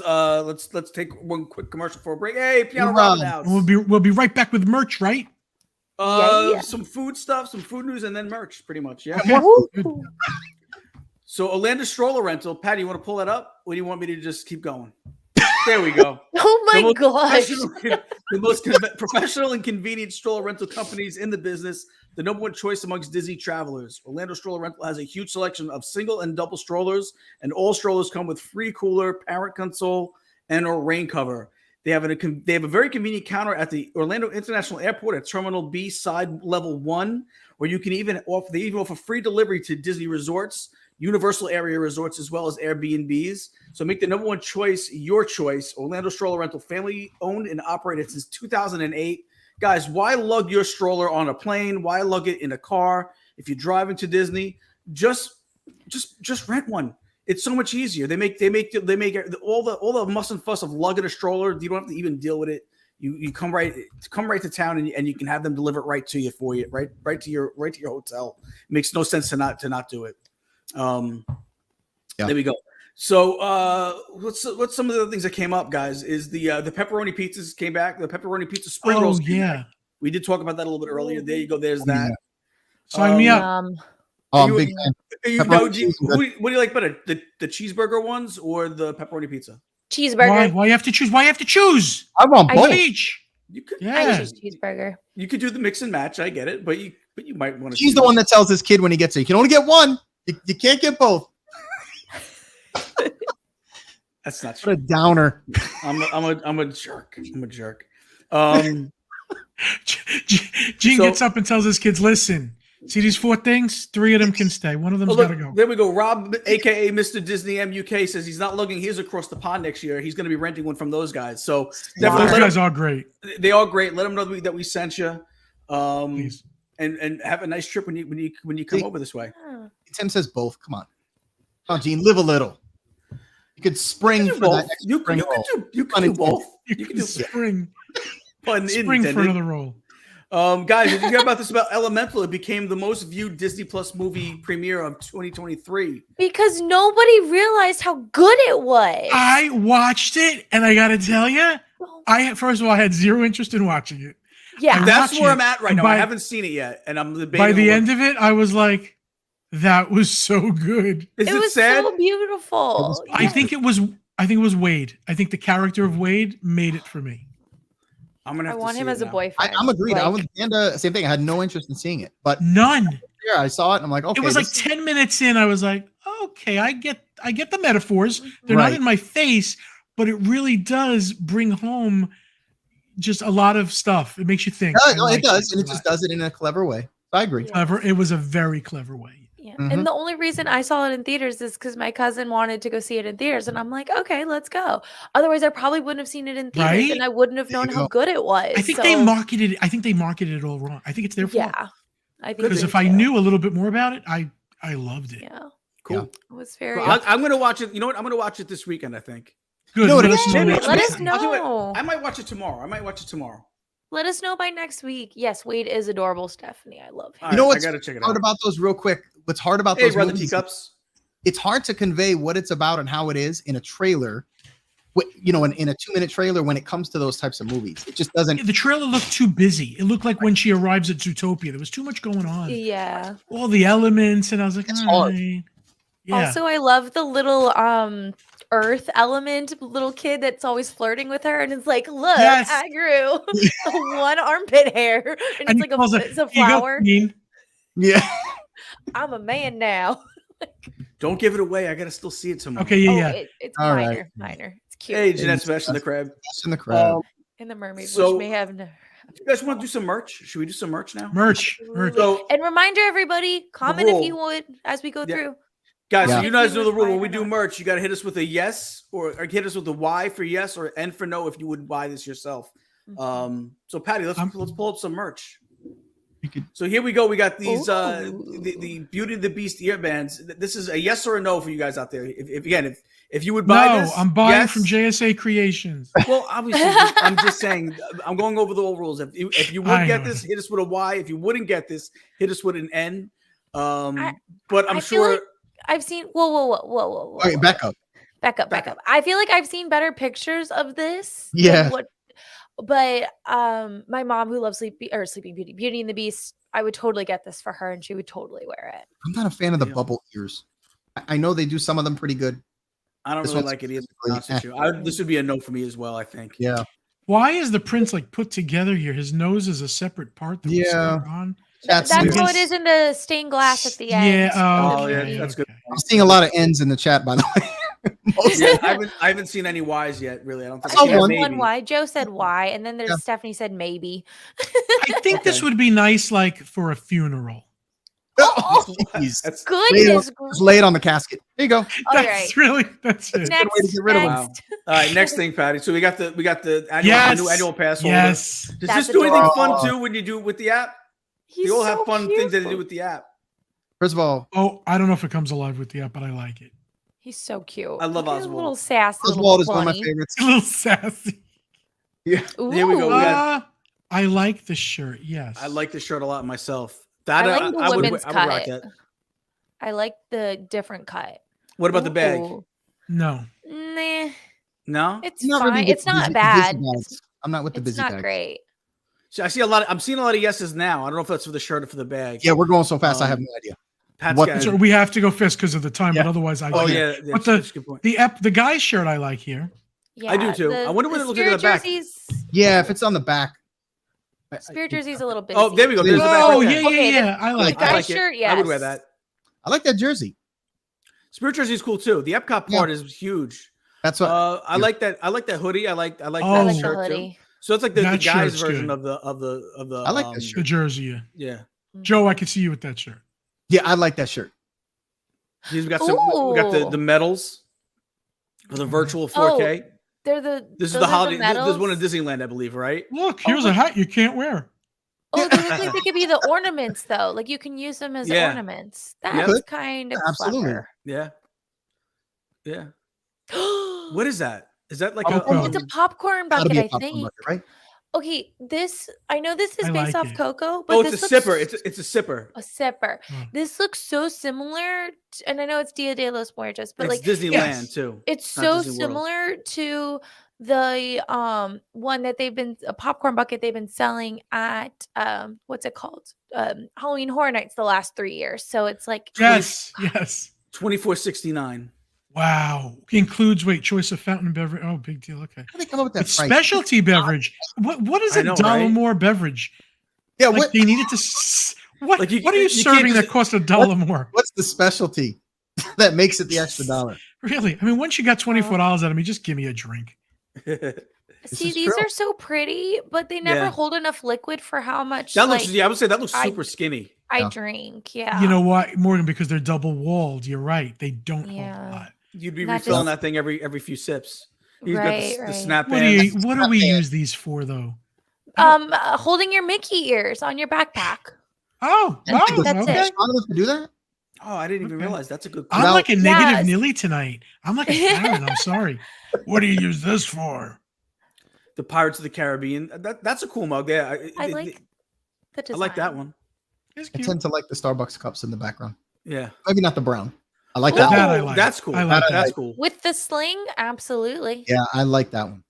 take one quick commercial for a break. Hey, Piano Rob. Rob in the house. We'll be right back with merch, right? Some food stuff, some food news, and then merch, pretty much. Yeah. Okay. Woo. So Orlando stroller rental. Patty, you want to pull that up, or do you want me to just keep going? There we go. Oh my gosh. The most professional and convenient stroller rental companies in the business. The number one choice amongst Disney travelers. Orlando Stroller Rental has a huge selection of single and double strollers, and all strollers come with free cooler, parent console, and a rain cover. They have a very convenient counter at the Orlando International Airport at Terminal B, side level 1, where you can even offer free delivery to Disney resorts, Universal area resorts, as well as Airbnbs. So make the number one choice your choice. Orlando Stroller Rental, family owned and operated since 2008. Guys, why lug your stroller on a plane? Why lug it in a car? If you're driving to Disney, just rent one. It's so much easier. They make all the muss and fuss of lugging a stroller. You don't have to even deal with it. You come right to town and you can have them deliver it right to you right to your hotel. It makes no sense to not do it. There we go. So what's some of the other things that came up, guys? Is the pepperoni pizzas came back? The pepperoni pizza spring rolls. Yeah, we did talk about that a little bit earlier. There you go. There's that. Sign me up. I'm big fan. What do you like better, the cheeseburger ones or the pepperoni pizza? Cheeseburger. Why you have to choose? Why you have to choose? I want both. Each. You could. I choose cheeseburger. You could do the mix and match. I get it, but you might want to. She's the one that tells his kid when he gets it, you can only get one. You can't get both. That's not true. What a downer. I'm a jerk. I'm a jerk. Gene gets up and tells his kids, "Listen, see these 4 things? 3 of them can stay. One of them's got to go." There we go. Rob, aka Mr. Disney MUK, says he's not lugging his across the pond next year. He's going to be renting one from those guys. So those guys are great. They are great. Let them know that we sent you. Please. And have a nice trip when you come over this way. Tim says both. Come on, Gene, live a little. You could spring for both. that next You spring roll. you can do both. You can spring for Intended. another role. Guys, did you hear about this about Elemental? It became the most viewed Disney Plus movie premiere of 2023. Because nobody realized how good it was. I watched it, and I got to tell you, first of all, I had zero interest in watching it. Yeah, that's where I'm at right now. I haven't seen it yet, and I'm debating. By the end of it, I was like, "That was so good." Is it was sad? so beautiful. I think it was Wade. I think the character of Wade made it for me. I'm gonna. I want him as a boyfriend. I'm agreed. I was Panda. Same thing. I had no interest in seeing it, but none. Yeah, I saw it, and I'm like, okay. It was like 10 minutes in. I was like, okay, I get the metaphors. They're not in my face, but it really does bring home just a lot of stuff. It makes you think. It does, and it just does it in a clever way. I agree. Clever. It was a very clever way. Yeah. And the only reason I saw it in theaters is because my cousin wanted to go see it in theaters, and I'm like, okay, let's go. Otherwise, I probably wouldn't have seen it in theaters, and I wouldn't have known how good it was. I think they marketed it all wrong. I think it's their fault. Yeah, I think because if I knew a little bit more about it, I loved it. Yeah, cool. Yeah. It was very. I'm gonna watch it. You know what? I'm gonna watch it this weekend. I think. Good. No, let us know. I might watch it tomorrow. Let us know by next week. Yes, Wade is adorable, Stephanie. I love him. You know what's I gotta check it hard out. about those real quick? What's hard about those brother movies, teacups. It's hard to convey what it's about and how it is in a trailer. In a 2-minute trailer when it comes to those types of movies. It just doesn't. The trailer looked too busy. It looked like when she arrives at Zootopia. There was too much going on. Yeah. All the elements, and I was like, it's hard. Yeah. Also, I love the little Earth element, little kid that's always flirting with her, and it's like, look, I grew one armpit hair, and it's like it's a flower. Yeah. I'm a man now. Don't give it away. I gotta still see it tomorrow. Okay, yeah. It's all minor. It's cute. Hey, Jeanette Sebastian the Crab. In the crab. And the mermaid, so- which may have no. You guys want to do some merch? Should we do some merch now? Merch. So, And reminder, everybody, comment if you would as we go through. guys, so you guys know the rule. When we do merch, you got to hit us with a yes or hit us with a Y for yes or N for no if you would buy this yourself. So Patty, let's pull up some merch. So here we go. We got these the Beauty and the Beast earbands. This is a yes or a no for you guys out there. If you would buy this, I'm buying from JSA Creations. Well, obviously, I'm just saying. I'm going over the old rules. If you would get this, hit us with a Y. If you wouldn't get this, hit us with an N. But I'm sure. Like I've seen. Whoa. Okay, back up. Back up. I feel like I've seen better pictures of this. Yeah. But my mom who loves Sleeping Beauty, Beauty and the Beast, I would totally get this for her and she would totally wear it. I'm not a fan of the bubble ears. I know they do some of them pretty good. I don't really like it either. This would be a no for me as well, I think. Yeah. Why is the prince like put together here? His nose is a separate part that was on. That's how it is in the stained glass at the end. Yeah, that's good. I'm seeing a lot of N's in the chat, by the way. I haven't seen any Y's yet, really. I don't think I saw one Y. Joe said Y, and then there's Stephanie said maybe. I think this would be nice, like for a funeral. Oh, that's goodness. Just lay it on the casket. There you go. That's Next, it. Next, way to get rid of them. All right, next thing, Patty. So we got the new annual pass holder. Yes. Does this do anything fun too when you do it with the app? You all have fun things that they do with the app. First of all, I don't know if it comes alive with the app, but I like it. He's so cute. I love Oswald. A little sassy. Oswald is one of my favorites. A little sassy. Yeah. Here we go. I like the shirt. Yes. I like the shirt a lot myself. I like the women's cut. I would rock that. I like the different cut. What about the bag? No. Nah. No? It's fine. Really it's not bad. I'm not with the busy bag. It's not great. So I'm seeing a lot of yeses now. I don't know if that's for the shirt or for the bag. Yeah, we're going so fast. I have no idea. So we have to go fast because of the time, but otherwise I. But the guy's shirt I like here. Yeah, I do too. I wonder what it looks like on the back. Yeah, if it's on the back. Spirit jersey's a little busy. Oh, there we go. There's the back. Oh, yeah. I like that. Guy's shirt, yes. I would wear that. I like that jersey. Spirit jersey is cool too. The Epcot part is huge. That's what I like that. I like that hoodie. I like that shirt too. So it's like the guy's version of the. I like that shirt. The jersey. Yeah. Joe, I can see you with that shirt. Yeah, I like that shirt. We got the medals for the virtual 4K. This is the holiday. This is one of Disneyland, I believe, right? Look, here's a hat you can't wear. Oh, they look like they could be the ornaments, though. Like you can use them as ornaments. That's kind of clever. Yeah. Yeah. What is that? Is that like it's a popcorn bucket, I think. Bucket, right? Okay, I know this is based off Coco, but it's a sipper. It's a sipper. A sipper. This looks so similar, and I know it's Dia de los Muertos, but it's Disneyland too. It's so similar to the one that a popcorn bucket they've been selling at what's it called? Halloween Horror Nights the last 3 years. So it's like $24.69. Wow. Includes choice of fountain beverage. Oh, big deal. Okay. How do they come up with that price? Specialty beverage. What is $1 more beverage? Yeah, what they needed to what are you serving that cost $1 more? What's the specialty that makes it the extra $1? Really? I mean, once you got $24 out of me, just give me a drink. See, these are so pretty, but they never hold enough liquid for how much. That looks. I would say that looks super skinny. I drink. Yeah. You know what, Morgan? Because they're double walled. You're right. They don't hold a lot. You'd be refilling that thing every few sips. He's got the snap band. What do we use these for, though? Holding your Mickey ears on your backpack. Oh, that's it. Strong enough to do that? Oh, I didn't even realize. That's a good. I'm like a negative Nilly tonight. I'm like a Karen. I'm sorry. What do you use this for? The Pirates of the Caribbean. That's a cool mug. Yeah, I like the design. I like that one. I tend to like the Starbucks cups in the background. Yeah, maybe not the brown. I like that. I like. That's cool. That's cool. With the sling, absolutely. Yeah, I like that one.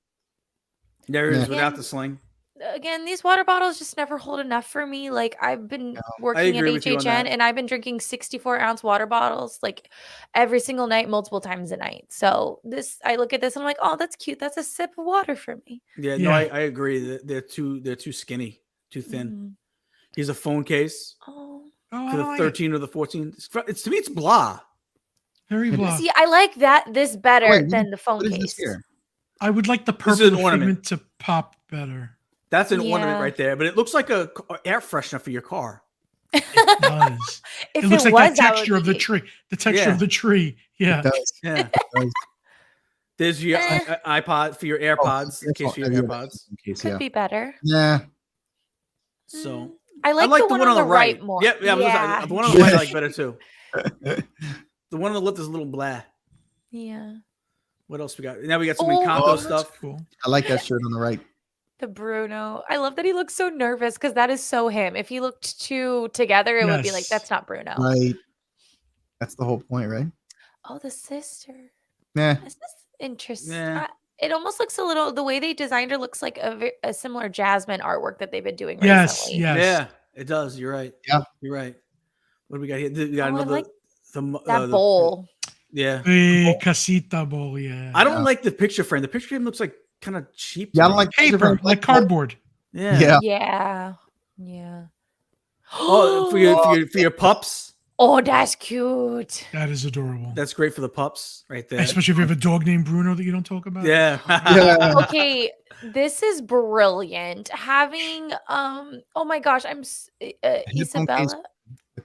There it is without the sling. Again, these water bottles just never hold enough for me. Like I've been working at HHN and I've been drinking 64-ounce water bottles like every single night, multiple times a night. So I look at this and I'm like, oh, that's cute. That's a sip of water for me. Yeah, no, I agree. They're too skinny, too thin. Mm-hmm. Here's a phone case for the 13 or the 14. It's to me, it's blah. Very blah. See, I like this better than the phone case. I would like the purple ornament to pop better. That's an ornament right there, but it looks like a air freshener for your car. It does. It looks like the texture of the tree. The texture of the tree. Yeah. It does. Yeah. There's your iPod for your AirPods, in case for your AirPods. Could be better. Yeah. So I like the one on the right more. Yeah. The one on the right I like better too. The one on the left is a little blah. Yeah. What else we got? Now we got some Encanto stuff. Cool. I like that shirt on the right. The Bruno. I love that he looks so nervous because that is so him. If he looked two together, it would be like, that's not Bruno. Right. That's the whole point, right? Oh, the sister. Nah. This is interesting. Yeah. It almost looks a little. The way they designed her looks like a similar Jasmine artwork that they've been doing Yes, recently. yes. Yeah, it does. You're right. Yeah. You're right. What do we got here? We got Oh, I another like the that bowl. Yeah. The casita bowl, yeah. I don't like the picture frame. The picture frame looks like kind of cheap. Yeah, I to don't me. like paper, like cardboard. Yeah. Yeah. Oh, for your pups. Oh, that's cute. That is adorable. That's great for the pups, right there. Especially if you have a dog named Bruno that you don't talk about. Yeah. Yeah. Okay, this is brilliant. Having oh my gosh, I'm Isabella.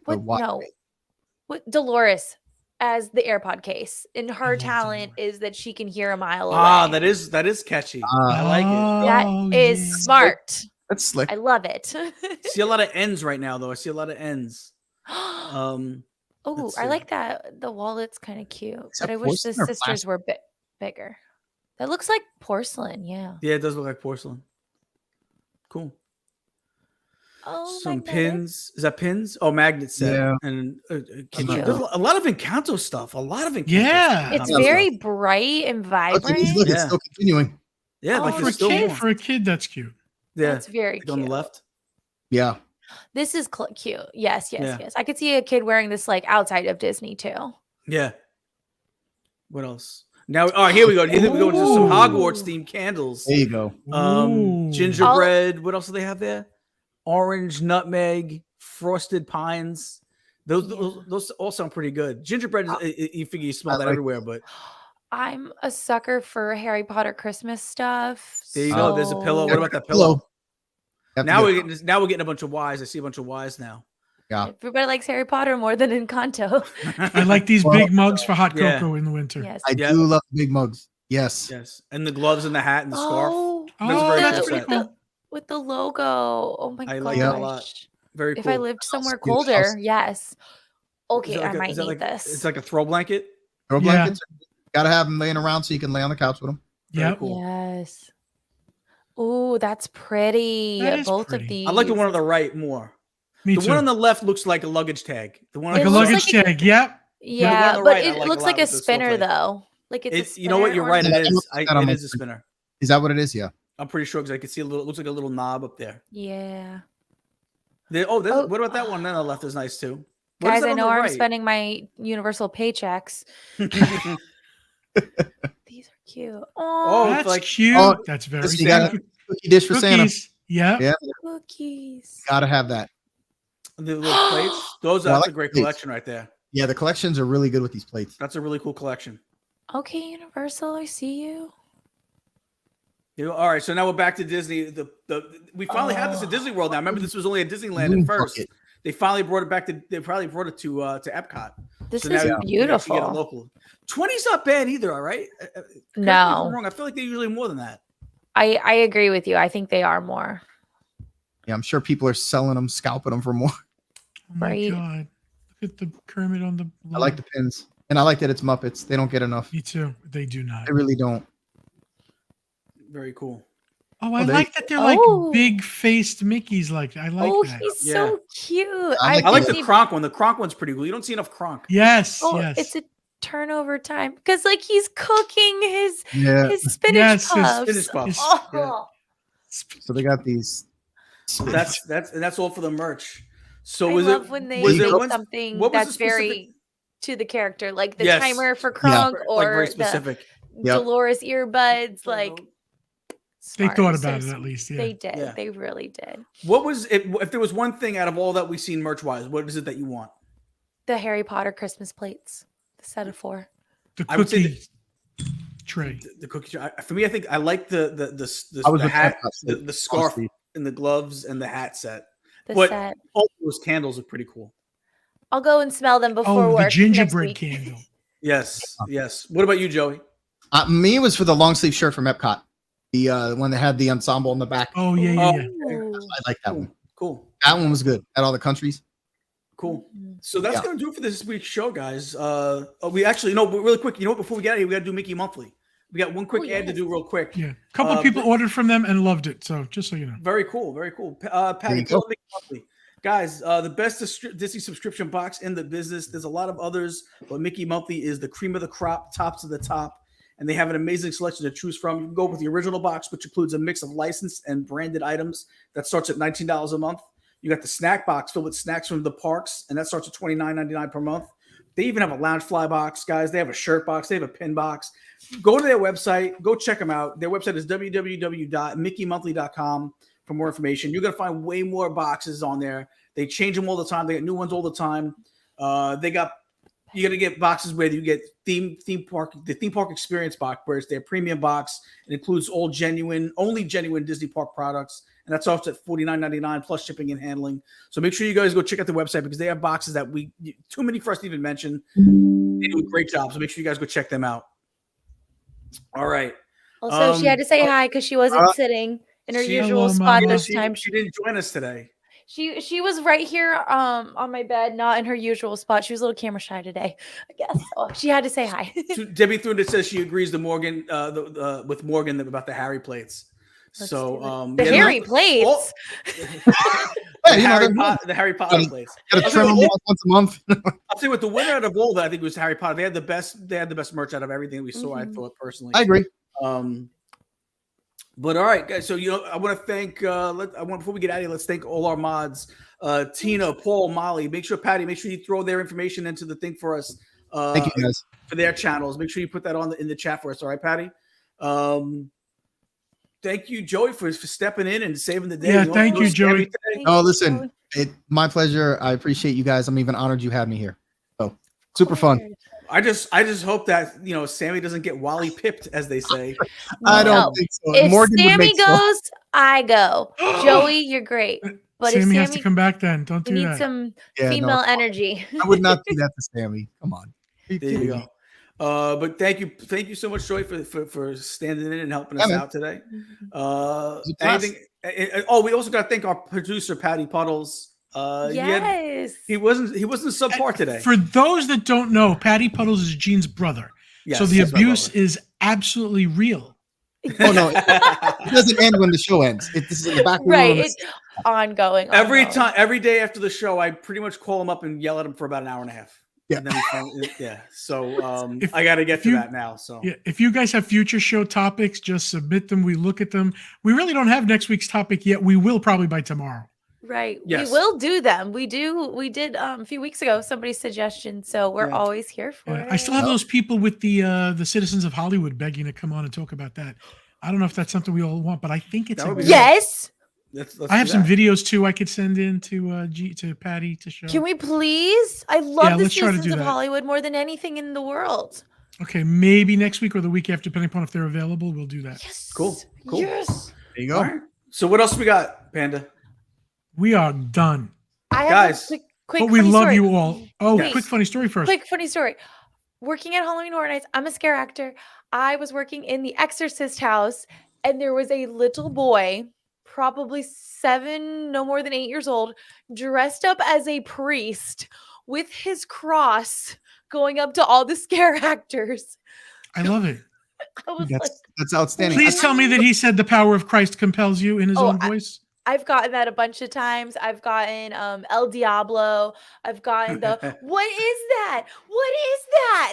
What? No. What Dolores as the AirPod case. And her talent is that she can hear a mile away. Ah, that is catchy. I like it. That is smart. That's slick. I love it. See a lot of ends right now, though. I see a lot of ends. Oh, let's I see. like that. The wallet's kind of cute, that but I wish the porcelain or sisters plastic? were bigger. That looks like porcelain. Yeah. Yeah, it does look like porcelain. Cool. Oh, Some magnetic. pins. Is that pins? Oh, magnet set. Yeah. And Cute. there's a lot of Encanto stuff. A lot of Encanto Yeah. stuff. It's Encanto very bright and vibrant. Look, Yeah. it's still continuing. Yeah, Oh, like For there's a still kid, more. for a kid, that's cute. Yeah, That's very like cute. on the left. Yeah. This is cute. Yes, Yeah. yes. I could see a kid wearing this like outside of Disney too. Yeah. What else? Now, all right, here we go. Here we go into some Hogwarts themed candles. There you go. Ooh. Gingerbread. What else do they have there? Orange, nutmeg, frosted pines. Those all sound pretty good. Gingerbread, you figure you smell that like everywhere, but I'm a sucker for Harry Potter Christmas stuff. there you go. There's a pillow. What so about that pillow? Have to Now get- we're getting a bunch of Ys. I see a bunch of Ys now. Yeah. Everybody likes Harry Potter more than Encanto. I like these Well, big mugs for hot yeah. cocoa in the winter. Yes. I Yeah. do love big mugs. Yes. Yes, and the gloves and the hat and the scarf. Oh, That's very that's cool pretty set. cool. with the logo. Oh my I gosh. like that a lot. Very If cool. I lived somewhere Beautiful house. colder, yes. Is Okay, that like I might is that need like, this. It's like a throw blanket. Throw Yeah. blankets. Gotta have them laying around so you can lay on the couch with them. Very Yep. cool. Yes. Oh, that's pretty. That is Both pretty. of these. I like the one on the right more. Me The too. one on the left looks like a luggage tag. The one on like It a the looks luggage like tag. Yep. Yeah, on the but right, I it like looks a like lot a with the spinner snowflake. though. Like it's a It's you know what? spinner You're right. It ornament. is. Yeah, I'm It on is a the- spinner. Is that what it is? Yeah. I'm pretty sure because I can see a little. It looks like a little knob up there. Yeah. Oh, Oh. what about that one? Then on the left is nice too. What is Guys, that I on the know I'm right? spending my universal paychecks. These are cute. Oh, Oh, That's like- cute. Oh, That's very You got cute. a cookie dish for Santa. Cookies. Yep. Yeah. cookies. Gotta have that. The little plates. Those Yeah, I that's like a great plates. collection right there. Yeah, the collections are really good with these plates. That's a really cool collection. Okay, Universal, I see you. All right, so now we're back to Disney. We finally have this at Disney World now. Remember, this was only at Disneyland Moon at first. bucket. They finally brought it back to. They probably brought it to Epcot. This So is now you can actually get it beautiful. local. 20's not bad either. All right. Correct me if I'm No, wrong. I feel like they're usually more than that. I agree with you. I think they are more. Yeah, I'm sure people are selling them, scalping them for more. Oh my Right. god. Look at the Kermit on the. I like the pins, and I like that it's Muppets. They don't get enough. Me too. They do not. They really don't. Very cool. Oh, I they- like that they're like Oh. big faced Mickeys. Like I like Oh, that. he's Yeah. so cute. I I like can the see- Kronk one. The Kronk one's pretty cool. You don't see enough Kronk. Yes. Oh, yes. it's a turnover time because like he's cooking his Yeah. spinach Yes, his puffs. spinach puffs. Oh, So they got these. That's all for the merch. So I was love it when they was make there one- something what was the that's specific- very to the character, like the Yes. timer for Kronk like or very the specific? Yep. Dolores earbuds. Like They smart, thought so about it sweet. at least. Yeah. They did. Yeah. They really did. What was it? If there was one thing out of all that we've seen merch wise, what is it that you want? The Harry Potter Christmas plates, the set of 4. The I would say cookie tray. The cookie. For me, I think I like I was the with hat, that, the scarf, honestly. and the gloves and the hat set. The But set. all those candles are pretty cool. I'll go and smell them before Oh, work. the next gingerbread week. candle. Yes, yes. What about you, Joey? Me was for the long sleeve shirt from Epcot. The one that had the ensemble in the back. Oh yeah, yeah, Oh. yeah. Ooh. I like that one. Cool. That one was good. At all the countries. Cool. Mhm. So that's Yeah. gonna do it for this week's show, guys. We actually really quick. You know what? Before we get out of here, we gotta do Mickey Monthly. We got one quick Oh, ad to yes. do real quick. Yeah. A couple people ordered from them and loved it. So just so you know. Very cool. Very cool. Patty, There you tell go. Mickey Monthly. Guys, the best Disney subscription box in the business. There's a lot of others, but Mickey Monthly is the cream of the crop, tops of the top. And they have an amazing selection to choose from. You can go with the original box, which includes a mix of licensed and branded items that starts at $19 a month. You got the snack box filled with snacks from the parks, and that starts at $29.99 per month. They even have a Loungefly box, guys. They have a shirt box. They have a pin box. Go to their website. Go check them out. Their website is www.mickeymonthly.com for more information. You're going to find way more boxes on there. They change them all the time. They get new ones all the time. You're gonna get boxes where you get the theme park experience box, where it's their premium box. It includes only genuine Disney park products, and that's off at $49.99 plus shipping and handling. So make sure you guys go check out the website because they have boxes that too many for us to even mention. They do a great job, so make sure you guys go check them out. All right. Also, she had to say hi because she wasn't sitting in her usual spot this time. She didn't join us today. She was right here on my bed, not in her usual spot. She was a little camera shy today, I guess. So she had to say hi. Debbie Thune says she agrees with Morgan about the Harry plates. The Harry plates. The Harry Potter plates. Got to trim them once a month. I'll say with the winner out of all that, I think it was Harry Potter. They had the best merch out of everything we saw. I thought personally. I agree. But all right, guys. So I want to thank. Before we get out of here, let's thank all our mods: Tina, Paul, Molly. Make sure you throw their information into the thing for us. Thank you, guys, for their channels. Make sure you put that in the chat for us. All right, Patty. Thank you, Joey, for stepping in and saving the day. Yeah, thank you, Joey. Oh, listen, my pleasure. I appreciate you guys. I'm even honored you had me here. So super fun. I just hope that Sammy doesn't get Wally pipped, as they say. I don't think so. If Morgan Sammy goes, I go. Joey, you're great. But Sammy has to come back then. Don't do that. We need some female energy. I would not do that to Sammy. Come on. There you go. But thank you so much, Joey, for standing in and helping us out today. We also got to thank our producer Patty Puddles. Yes, he wasn't subpar today. For those that don't know, Patty Puddles is Gene's brother. Yes, so the abuse is absolutely real. Oh no, it doesn't end when the show ends. This is in the back. Right, it's ongoing. Every day after the show, I pretty much call him up and yell at him for about an hour and a half. Yeah. And then So I got to get to that now. So if you guys have future show topics, just submit them. We look at them. We really don't have next week's topic yet. We will probably by tomorrow. Right. Yes. We will do them. We did a few weeks ago somebody's suggestion, so we're always here for it. I still have those people with the citizens of Hollywood begging to come on and talk about that. I don't know if that's something we all want, but I think it's yes. Let's I have some videos too I could send in to Patty to show. Can we please? I love the citizens of Hollywood more than anything in the world. Okay, maybe next week or the week after, depending upon if they're available, we'll do that. Yes. Cool. Yes. There you go. Right. So what else we got, Panda? We are done. Guys, quick but we love story. you all. Oh, yes. Quick funny story first. Quick funny story. Working at Halloween Horror Nights, I'm a scare actor. I was working in the Exorcist house, and there was a little boy, probably 7, no more than 8 years old, dressed up as a priest with his cross going up to all the scare actors. I love it. That's outstanding. Please tell me that he said the power of Christ compels you in his own voice. I've gotten that a bunch of times. I've gotten El Diablo. I've gotten the what is that? What is that?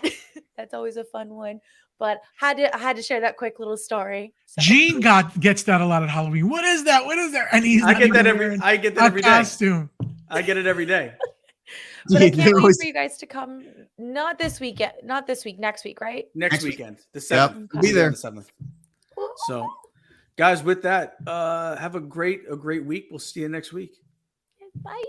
That's always a fun one. But I had to share that quick little story. So. Gene gets that a lot at Halloween. What is that? What is that? And I get that every day. Costume. I get it every day. But I can't wait for you guys to come. Not this week. Next week, right? Next weekend. The 7th. Yep. We'll be there. The 7th. So, guys, with that, have a great week. We'll see you next week. Bye.